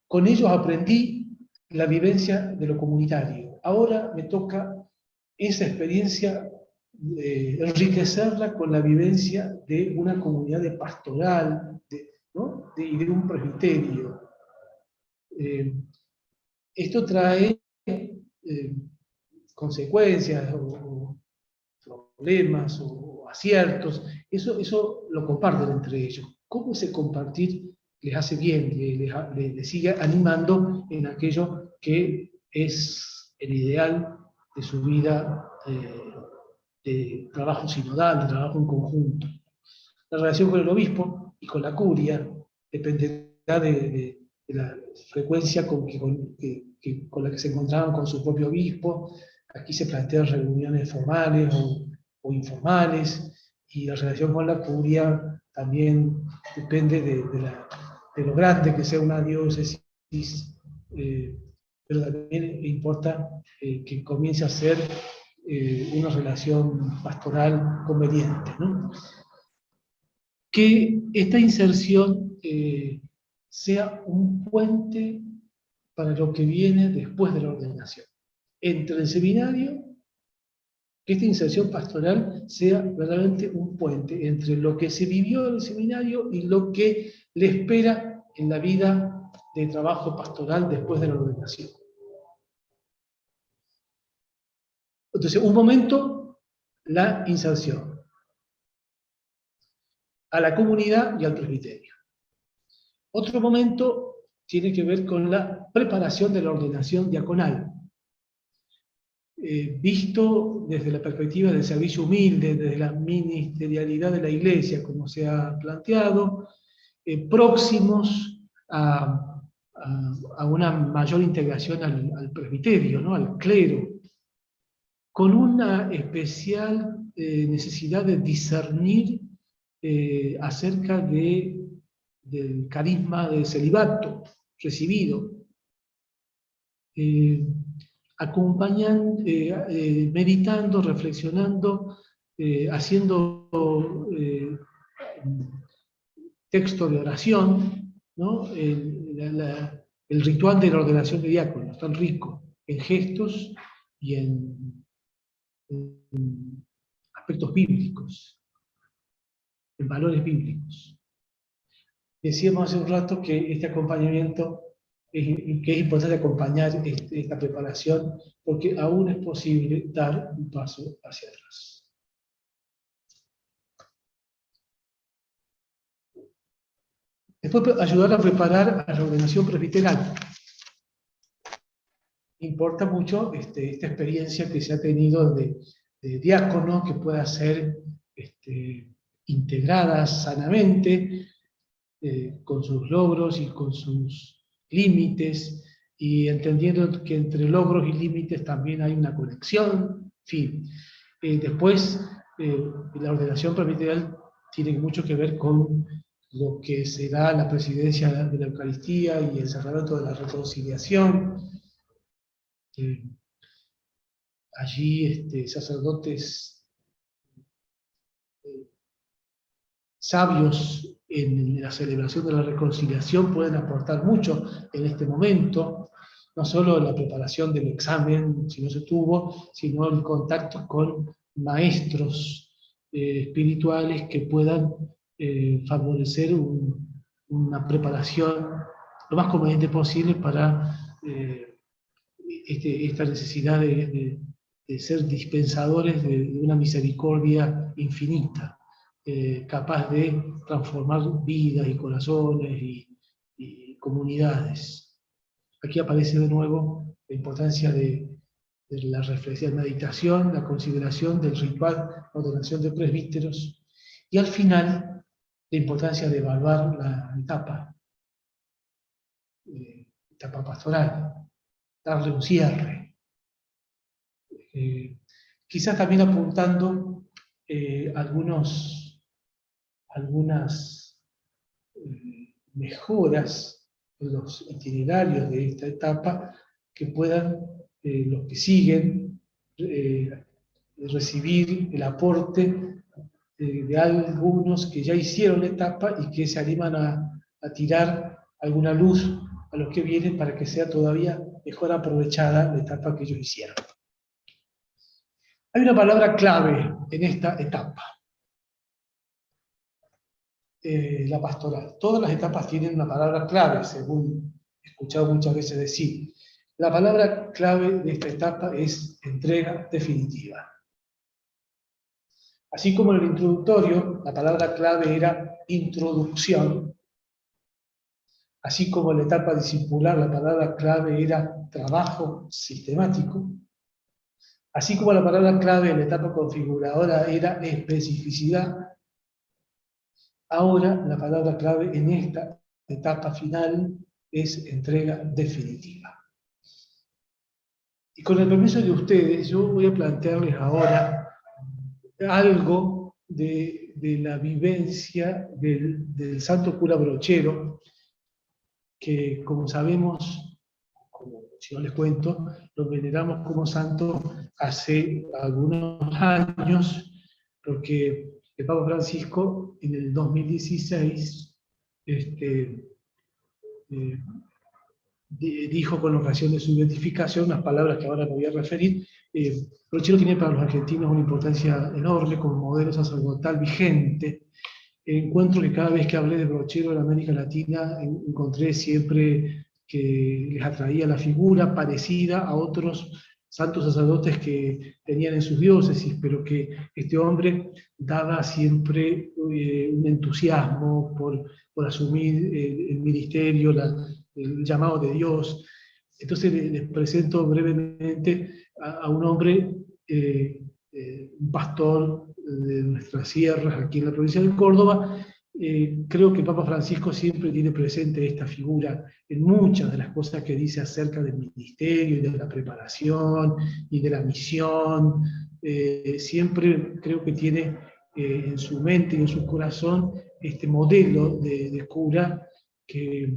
Con ellos aprendí la vivencia de lo comunitario. Ahora me toca esa experiencia enriquecerla con la vivencia de una comunidad de pastoral, ¿no? y de un presbiterio. Esto trae consecuencias o problemas o aciertos, eso lo comparten entre ellos. ¿Cómo ese compartir les hace bien, les sigue animando en aquello que es el ideal de su vida de trabajo sinodal, de trabajo en conjunto? La relación con el obispo y con la curia dependerá de la frecuencia con la que se encontraban con su propio obispo. Aquí se plantean reuniones formales o informales, y la relación con la curia también depende de lo grande que sea una diócesis, pero también importa que comience a ser una relación pastoral conveniente, ¿no? Que esta inserción sea un puente para lo que viene después de la ordenación. Entre el seminario, que esta inserción pastoral sea verdaderamente un puente entre lo que se vivió en el seminario y lo que le espera en la vida de trabajo pastoral después de la ordenación. Entonces, un momento, la inserción a la comunidad y al presbiterio. Otro momento tiene que ver con la preparación de la ordenación diaconal. Visto desde la perspectiva del servicio humilde, desde la ministerialidad de la Iglesia, como se ha planteado, próximos a una mayor integración al presbiterio, ¿no? Al clero, con una especial necesidad de discernir acerca del carisma de celibato recibido, acompañando, meditando, reflexionando, haciendo texto de oración, ¿no? El ritual de la ordenación de diáconos, tan rico en gestos y en aspectos bíblicos, en valores bíblicos. Decíamos hace un rato que este acompañamiento, que es importante acompañar esta preparación, porque aún es posible dar un paso hacia atrás. Después, ayudar a preparar a la ordenación presbiteral. Importa mucho esta experiencia que se ha tenido de diácono, que pueda ser integrada sanamente, con sus logros y con sus límites, y entendiendo que entre logros y límites también hay una conexión, en fin. Después, la ordenación presbiteral tiene mucho que ver con lo que será la presidencia de la Eucaristía y el sacramento de la reconciliación. Allí sacerdotes sabios en la celebración de la reconciliación pueden aportar mucho en este momento, no solo la preparación del examen, si no se tuvo, sino el contacto con maestros espirituales que puedan favorecer una preparación lo más conveniente posible para esta necesidad de ser dispensadores de una misericordia infinita, capaz de transformar vidas y corazones y comunidades. Aquí aparece de nuevo la importancia de la reflexión, meditación, la consideración del ritual, la ordenación de presbíteros, y al final la importancia de evaluar la etapa pastoral, darle un cierre. Quizás también apuntando algunas mejoras en los itinerarios de esta etapa que puedan los que siguen recibir el aporte de algunos que ya hicieron la etapa y que se animan a tirar alguna luz a los que vienen para que sea todavía mejor aprovechada la etapa que ellos hicieron. Hay una palabra clave en esta etapa, la pastoral. Todas las etapas tienen una palabra clave, según he escuchado muchas veces decir. La palabra clave de esta etapa es entrega definitiva. Así como en el introductorio, la palabra clave era introducción, así como en la etapa discipular, la palabra clave era trabajo sistemático, así como la palabra clave en la etapa configuradora era especificidad, ahora la palabra clave en esta etapa final es entrega definitiva. Y con el permiso de ustedes, yo voy a plantearles ahora algo de la vivencia del santo cura Brochero, que como sabemos, si no les cuento, lo veneramos como santo hace algunos años, porque el Papa Francisco en el 2016 dijo con ocasión de su beatificación unas palabras que ahora me voy a referir. Brochero tiene para los argentinos una importancia enorme como modelo sacerdotal vigente. Encuentro que cada vez que hablé de Brochero en América Latina encontré siempre que les atraía la figura parecida a otros santos sacerdotes que tenían en sus diócesis, pero que este hombre daba siempre un entusiasmo por asumir el ministerio, el llamado de Dios. Entonces les presento brevemente a un hombre, un pastor de nuestras sierras aquí en la provincia de Córdoba. Creo que el Papa Francisco siempre tiene presente esta figura en muchas de las cosas que dice acerca del ministerio y de la preparación y de la misión. Siempre creo que tiene en su mente y en su corazón este modelo de cura que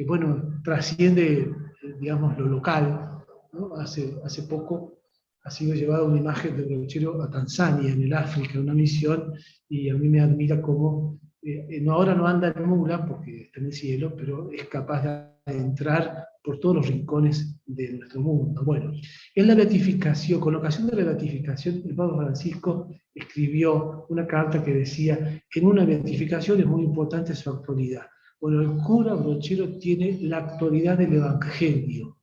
bueno, trasciende, digamos, lo local, ¿no? Hace poco ha sido llevada una imagen de Brochero a Tanzania, en el África, en una misión, y a mí me admira cómo, ahora no anda en mula, porque está en el cielo, pero es capaz de entrar por todos los rincones de nuestro mundo. Bueno, en la beatificación, con ocasión de la beatificación, el Papa Francisco escribió una carta que decía: en una beatificación es muy importante su actualidad. Bueno, el cura Brochero tiene la actualidad del Evangelio,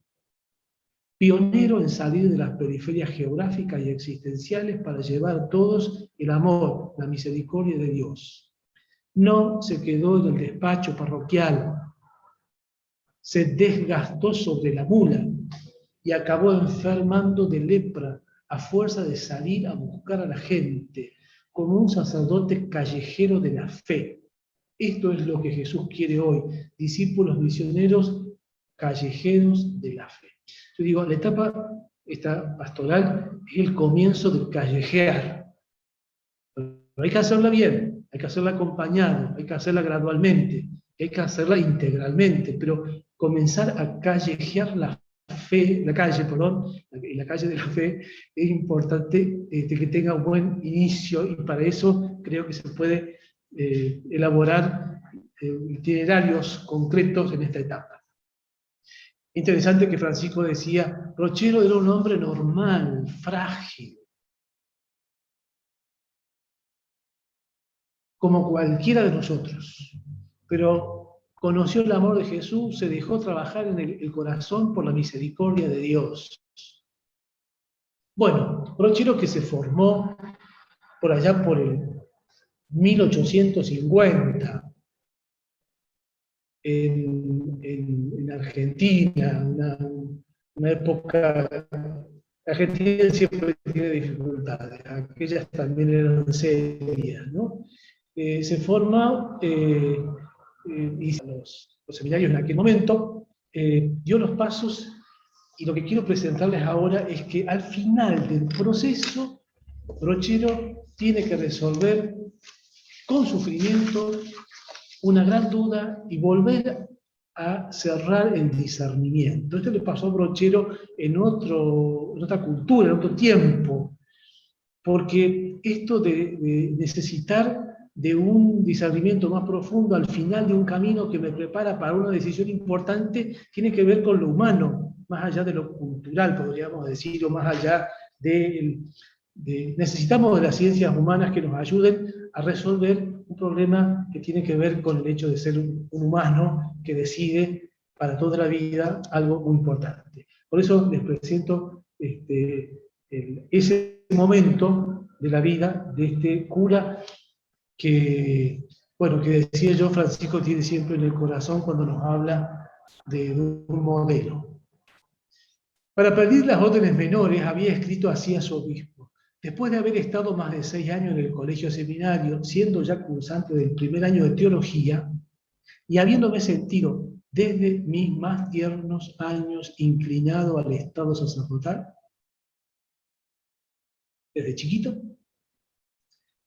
pionero en salir de las periferias geográficas y existenciales para llevar a todos el amor, la misericordia de Dios. No se quedó en el despacho parroquial, se desgastó sobre la mula y acabó enfermando de lepra a fuerza de salir a buscar a la gente, como un sacerdote callejero de la fe. Esto es lo que Jesús quiere hoy, discípulos misioneros callejeros de la fe. Yo digo, la etapa esta pastoral es el comienzo del callejear. Pero hay que hacerla bien, hay que hacerla acompañada, hay que hacerla gradualmente, hay que hacerla integralmente, pero comenzar a callejear la fe, la calle de la fe, es importante que tenga un buen inicio, y para eso creo que se puede elaborar itinerarios concretos en esta etapa. Interesante que Francisco decía: Brochero era un hombre normal, frágil, como cualquiera de nosotros, pero conoció el amor de Jesús, se dejó trabajar en el corazón por la misericordia de Dios. Bueno, Brochero, que se formó por allá por el 1850 en Argentina, una época, Argentina siempre tiene dificultades, aquellas también eran serias, ¿no? Se forma, y los seminarios en aquel momento, dio los pasos, y lo que quiero presentarles ahora es que al final del proceso, Brochero tiene que resolver con sufrimiento una gran duda y volver a cerrar el discernimiento. Esto le pasó a Brochero en otra cultura, en otro tiempo, porque esto de necesitar de un discernimiento más profundo al final de un camino que me prepara para una decisión importante, tiene que ver con lo humano, más allá de lo cultural, podríamos decir, o más allá necesitamos de las ciencias humanas que nos ayuden a resolver un problema que tiene que ver con el hecho de ser un humano que decide para toda la vida algo muy importante. Por eso les presento ese momento de la vida de este cura que, bueno, que decía yo, Francisco tiene siempre en el corazón cuando nos habla de un modelo. Para pedir las órdenes menores había escrito así a su obispo. Después de haber estado más de 6 años en el colegio seminario, siendo ya cursante del primer año de teología, y habiéndome sentido desde mis más tiernos años inclinado al estado sacerdotal, desde chiquito,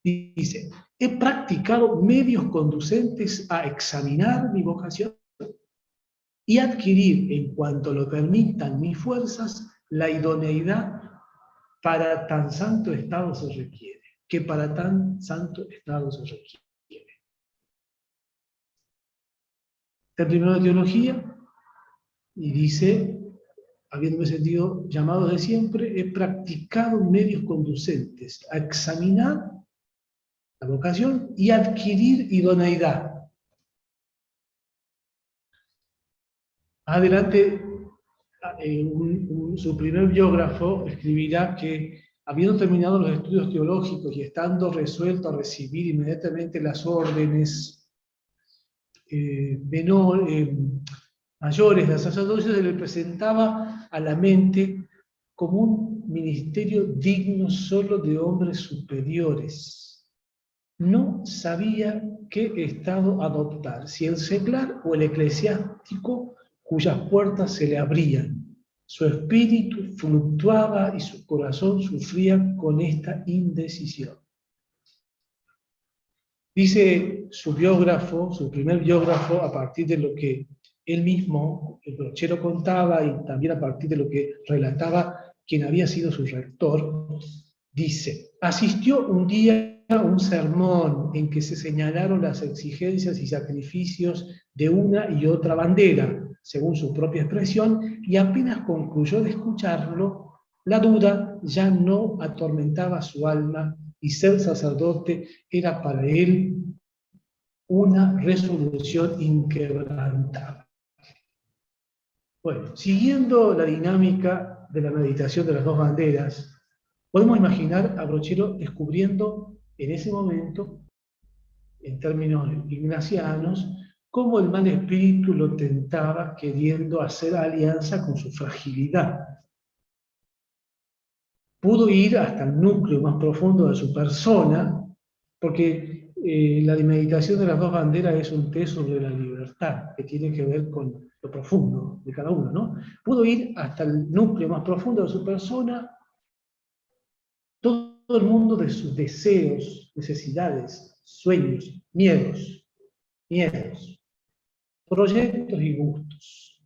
dice, he practicado medios conducentes a examinar mi vocación y adquirir, en cuanto lo permitan mis fuerzas, la idoneidad para tan santo estado se requiere, que para tan santo estado se requiere. Terminó de teología y dice, habiéndome sentido llamado de siempre, he practicado medios conducentes a examinar la vocación y adquirir idoneidad. Adelante, su primer biógrafo escribirá que, habiendo terminado los estudios teológicos y estando resuelto a recibir inmediatamente las órdenes mayores de sacerdocio, se le presentaba a la mente como un ministerio digno solo de hombres superiores. No sabía qué estado adoptar, si el seglar o el eclesiástico, cuyas puertas se le abrían. Su espíritu fluctuaba y su corazón sufría con esta indecisión. Dice su biógrafo, su primer biógrafo, a partir de lo que él mismo, el Brochero, contaba, y también a partir de lo que relataba quien había sido su rector, dice, asistió un día a un sermón en que se señalaron las exigencias y sacrificios de una y otra bandera, según su propia expresión, y apenas concluyó de escucharlo, la duda ya no atormentaba su alma y ser sacerdote era para él una resolución inquebrantable. Bueno, siguiendo la dinámica de la meditación de las dos banderas, podemos imaginar a Brochero descubriendo en ese momento, en términos ignacianos, cómo el mal espíritu lo tentaba queriendo hacer alianza con su fragilidad. Pudo ir hasta el núcleo más profundo de su persona, porque la meditación de las dos banderas es un té sobre la libertad, que tiene que ver con lo profundo de cada uno, ¿no? Pudo ir hasta el núcleo más profundo de su persona, todo el mundo de sus deseos, necesidades, sueños, miedos, proyectos y gustos.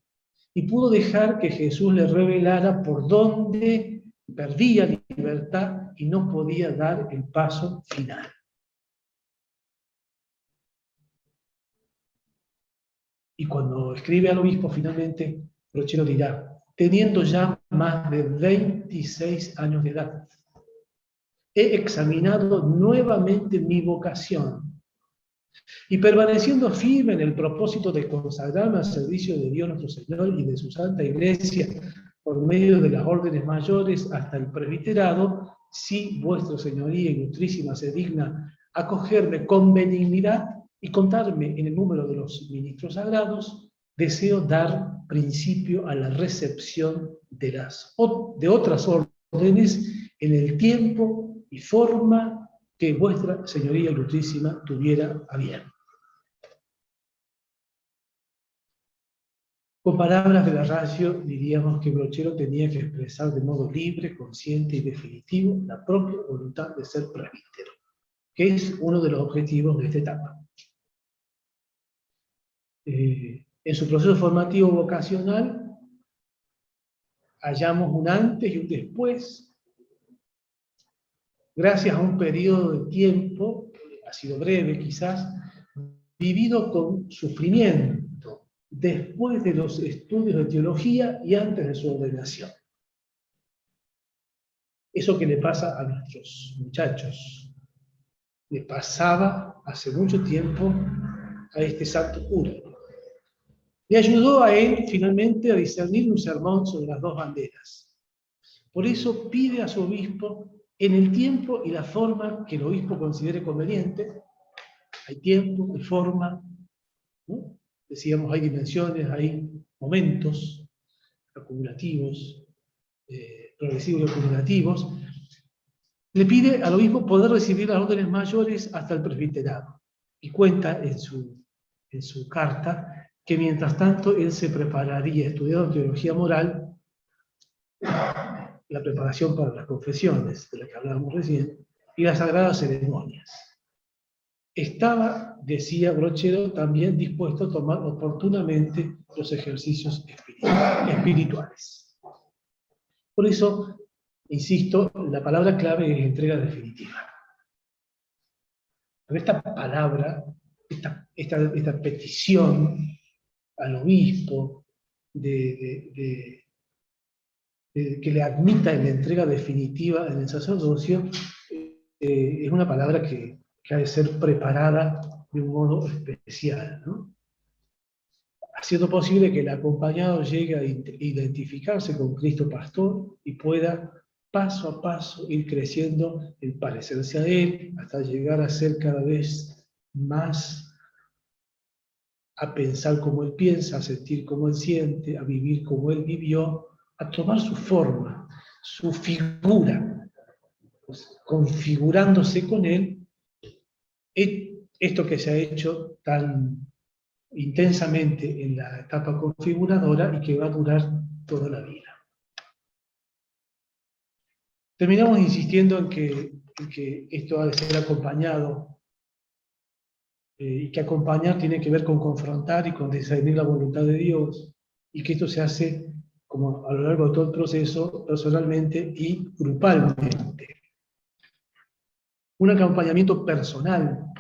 Y pudo dejar que Jesús le revelara por dónde perdía libertad y no podía dar el paso final. Y cuando escribe al obispo, finalmente, Brochero dirá, teniendo ya más de 26 años de edad, he examinado nuevamente mi vocación y permaneciendo firme en el propósito de consagrarme al servicio de Dios nuestro Señor y de su Santa Iglesia por medio de las órdenes mayores hasta el presbiterado, si vuestra Señoría ilustrísima se digna acogerme con benignidad y contarme en el número de los ministros sagrados, deseo dar principio a la recepción de otras órdenes en el tiempo y forma que vuestra Señoría Ilustrísima tuviera a bien. Con palabras de la ratio, diríamos que Brochero tenía que expresar de modo libre, consciente y definitivo la propia voluntad de ser presbítero, que es uno de los objetivos de esta etapa. En su proceso formativo vocacional, hallamos un antes y un después, gracias a un periodo de tiempo, ha sido breve quizás, vivido con sufrimiento, después de los estudios de teología y antes de su ordenación. Eso que le pasa a nuestros muchachos, le pasaba hace mucho tiempo a este santo cura. Le ayudó a él finalmente a discernir un sermón sobre las dos banderas. Por eso pide a su obispo, en el tiempo y la forma que el obispo considere conveniente, hay tiempo, hay forma, ¿no? Decíamos, hay dimensiones, hay momentos acumulativos, progresivos y acumulativos. Le pide al obispo poder recibir las órdenes mayores hasta el presbiterado. Y cuenta en su carta que mientras tanto él se prepararía estudiando teología moral, la preparación para las confesiones, de las que hablábamos recién, y las sagradas ceremonias. Estaba, decía Brochero, también dispuesto a tomar oportunamente los ejercicios espirituales. Por eso, insisto, la palabra clave es entrega definitiva. Pero esta palabra, esta petición al obispo que le admita en la entrega definitiva en el sacerdocio, es una palabra que ha de ser preparada de un modo especial, ¿no? Haciendo posible que el acompañado llegue a identificarse con Cristo Pastor y pueda paso a paso ir creciendo en parecerse a Él, hasta llegar a ser cada vez más, a pensar como Él piensa, a sentir como Él siente, a vivir como Él vivió, a tomar su forma, su figura, pues, configurándose con Él, esto que se ha hecho tan intensamente en la etapa configuradora y que va a durar toda la vida. Terminamos insistiendo en que esto ha de ser acompañado, y que acompañar tiene que ver con confrontar y con discernir la voluntad de Dios, y que esto se hace como a lo largo de todo el proceso, personalmente y grupalmente. Un acompañamiento personal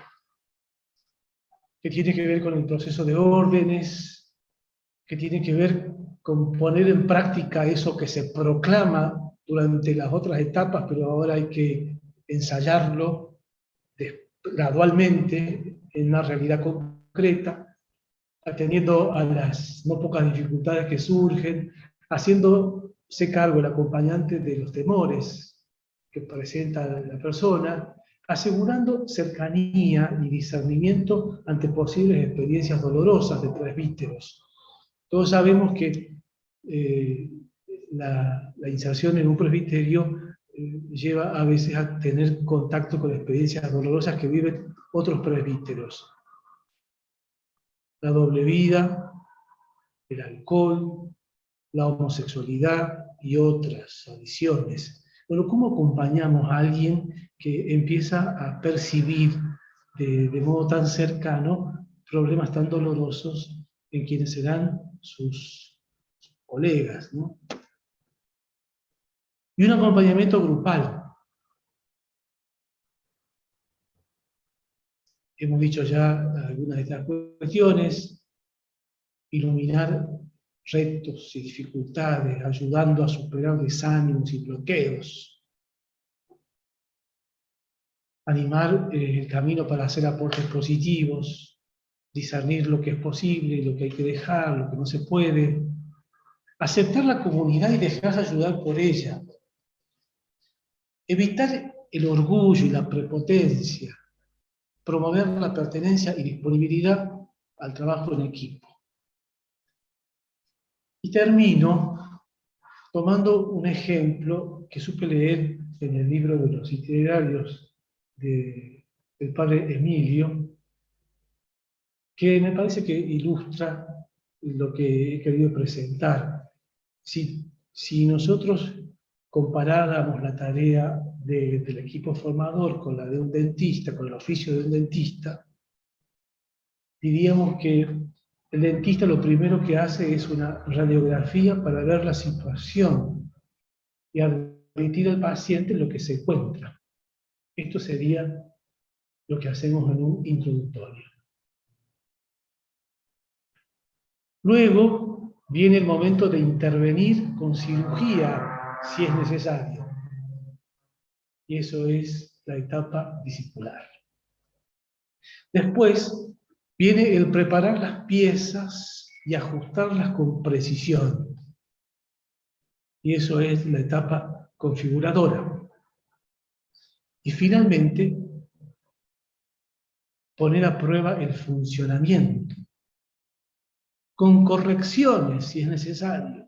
que tiene que ver con el proceso de órdenes, que tiene que ver con poner en práctica eso que se proclama durante las otras etapas, pero ahora hay que ensayarlo gradualmente en una realidad concreta, atendiendo a las no pocas dificultades que surgen, haciéndose cargo el acompañante de los temores que presenta la persona, asegurando cercanía y discernimiento ante posibles experiencias dolorosas de presbíteros. Todos sabemos que la inserción en un presbiterio lleva a veces a tener contacto con experiencias dolorosas que viven otros presbíteros. La doble vida, el alcohol, la homosexualidad y otras adicciones. Bueno, ¿cómo acompañamos a alguien que empieza a percibir de modo tan cercano problemas tan dolorosos en quienes serán sus colegas, ¿no? Y un acompañamiento grupal. Hemos dicho ya algunas de estas cuestiones, iluminar retos y dificultades, ayudando a superar desánimos y bloqueos, animar el camino para hacer aportes positivos, discernir lo que es posible y lo que hay que dejar, lo que no se puede, aceptar la comunidad y dejarse ayudar por ella, evitar el orgullo y la prepotencia, promover la pertenencia y disponibilidad al trabajo en equipo. Y termino tomando un ejemplo que supe leer en el libro de los itinerarios del padre Emilio, que me parece que ilustra lo que he querido presentar. Si nosotros comparáramos la tarea del equipo formador con la de un dentista, con el oficio de un dentista, diríamos que el dentista lo primero que hace es una radiografía para ver la situación y admitir al paciente lo que se encuentra. Esto sería lo que hacemos en un introductorio. Luego viene el momento de intervenir con cirugía, si es necesario. Y eso es la etapa discipular. Después viene el preparar las piezas y ajustarlas con precisión. Y eso es la etapa configuradora. Y finalmente, poner a prueba el funcionamiento, con correcciones si es necesario.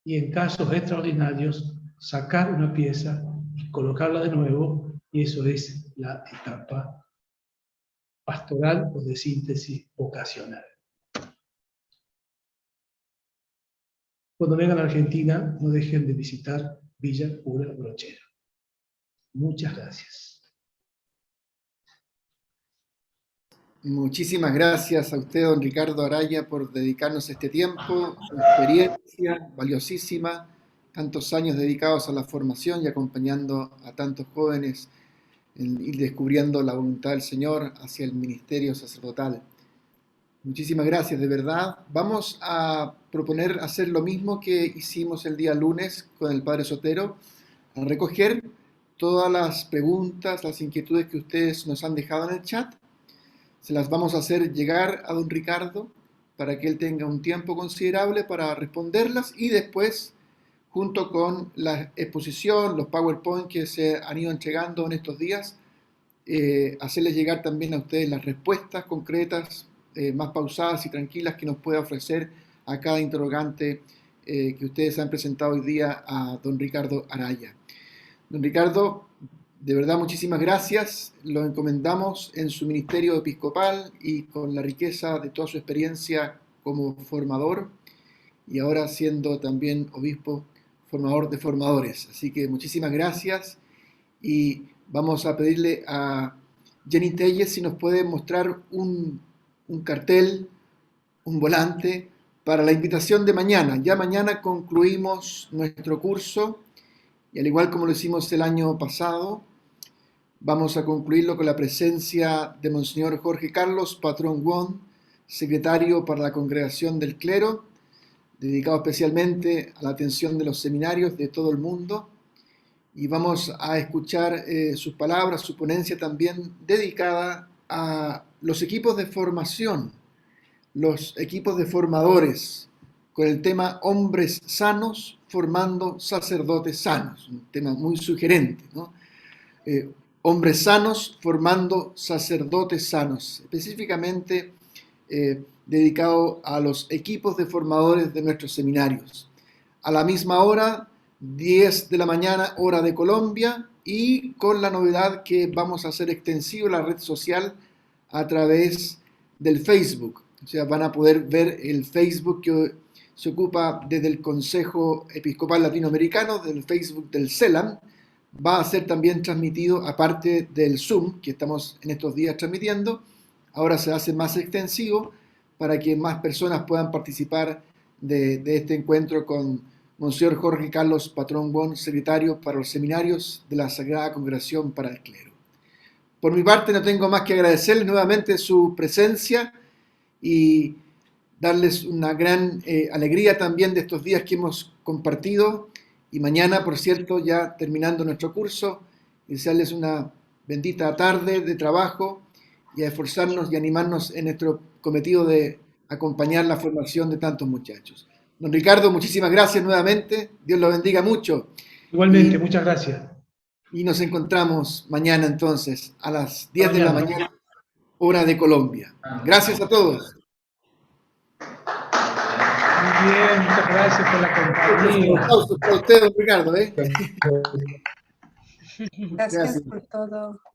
Y en casos extraordinarios, sacar una pieza y colocarla de nuevo, y eso es la etapa pastoral o de síntesis vocacional. Cuando vengan a Argentina, no dejen de visitar Villa Cura Brochero. Muchas gracias. Muchísimas gracias a usted, don Ricardo Araya, por dedicarnos este tiempo, su experiencia valiosísima, tantos años dedicados a la formación y acompañando a tantos jóvenes en ir descubriendo la voluntad del Señor hacia el ministerio sacerdotal. Muchísimas gracias, de verdad. Vamos a proponer hacer lo mismo que hicimos el día lunes con el Padre Sotero, a recoger todas las preguntas, las inquietudes que ustedes nos han dejado en el chat. Se las vamos a hacer llegar a don Ricardo para que él tenga un tiempo considerable para responderlas y después, junto con la exposición, los PowerPoint que se han ido entregando en estos días, hacerles llegar también a ustedes las respuestas concretas, más pausadas y tranquilas que nos pueda ofrecer a cada interrogante que ustedes han presentado hoy día a don Ricardo Araya. Don Ricardo, de verdad muchísimas gracias, lo encomendamos en su ministerio episcopal y con la riqueza de toda su experiencia como formador y ahora siendo también obispo formador de formadores. Así que muchísimas gracias y vamos a pedirle a Jenny Telles si nos puede mostrar un cartel, un volante para la invitación de mañana. Ya mañana concluimos nuestro curso y al igual como lo hicimos el año pasado, vamos a concluirlo con la presencia de Monseñor Jorge Carlos Patrón Won, secretario para la Congregación del Clero, dedicado especialmente a la atención de los seminarios de todo el mundo. Y vamos a escuchar sus palabras, su ponencia también dedicada a los equipos de formación, los equipos de formadores, con el tema hombres sanos formando sacerdotes sanos, un tema muy sugerente, ¿no? Hombres sanos formando sacerdotes sanos, específicamente dedicado a los equipos de formadores de nuestros seminarios. A la misma hora, 10 de la mañana, hora de Colombia, y con la novedad que vamos a hacer extensivo la red social a través del Facebook. O sea, van a poder ver el Facebook que se ocupa desde el Consejo Episcopal Latinoamericano, del Facebook del CELAM. Va a ser también transmitido, aparte del Zoom, que estamos en estos días transmitiendo, ahora se hace más extensivo para que más personas puedan participar de este encuentro con Monseñor Jorge Carlos Patrón Won, secretario para los seminarios de la Sagrada Congregación para el Clero. Por mi parte no tengo más que agradecerles nuevamente su presencia y darles una gran alegría también de estos días que hemos compartido. Y mañana, por cierto, ya terminando nuestro curso, desearles una bendita tarde de trabajo y a esforzarnos y animarnos en nuestro cometido de acompañar la formación de tantos muchachos. Don Ricardo, muchísimas gracias nuevamente. Dios lo bendiga mucho. Igualmente, muchas gracias. Y nos encontramos mañana entonces a las 10 de la mañana, hora de Colombia. Gracias a todos. bien, muchas gracias por la compañía. Un aplauso para usted, don Ricardo, ¿eh? Gracias por todo.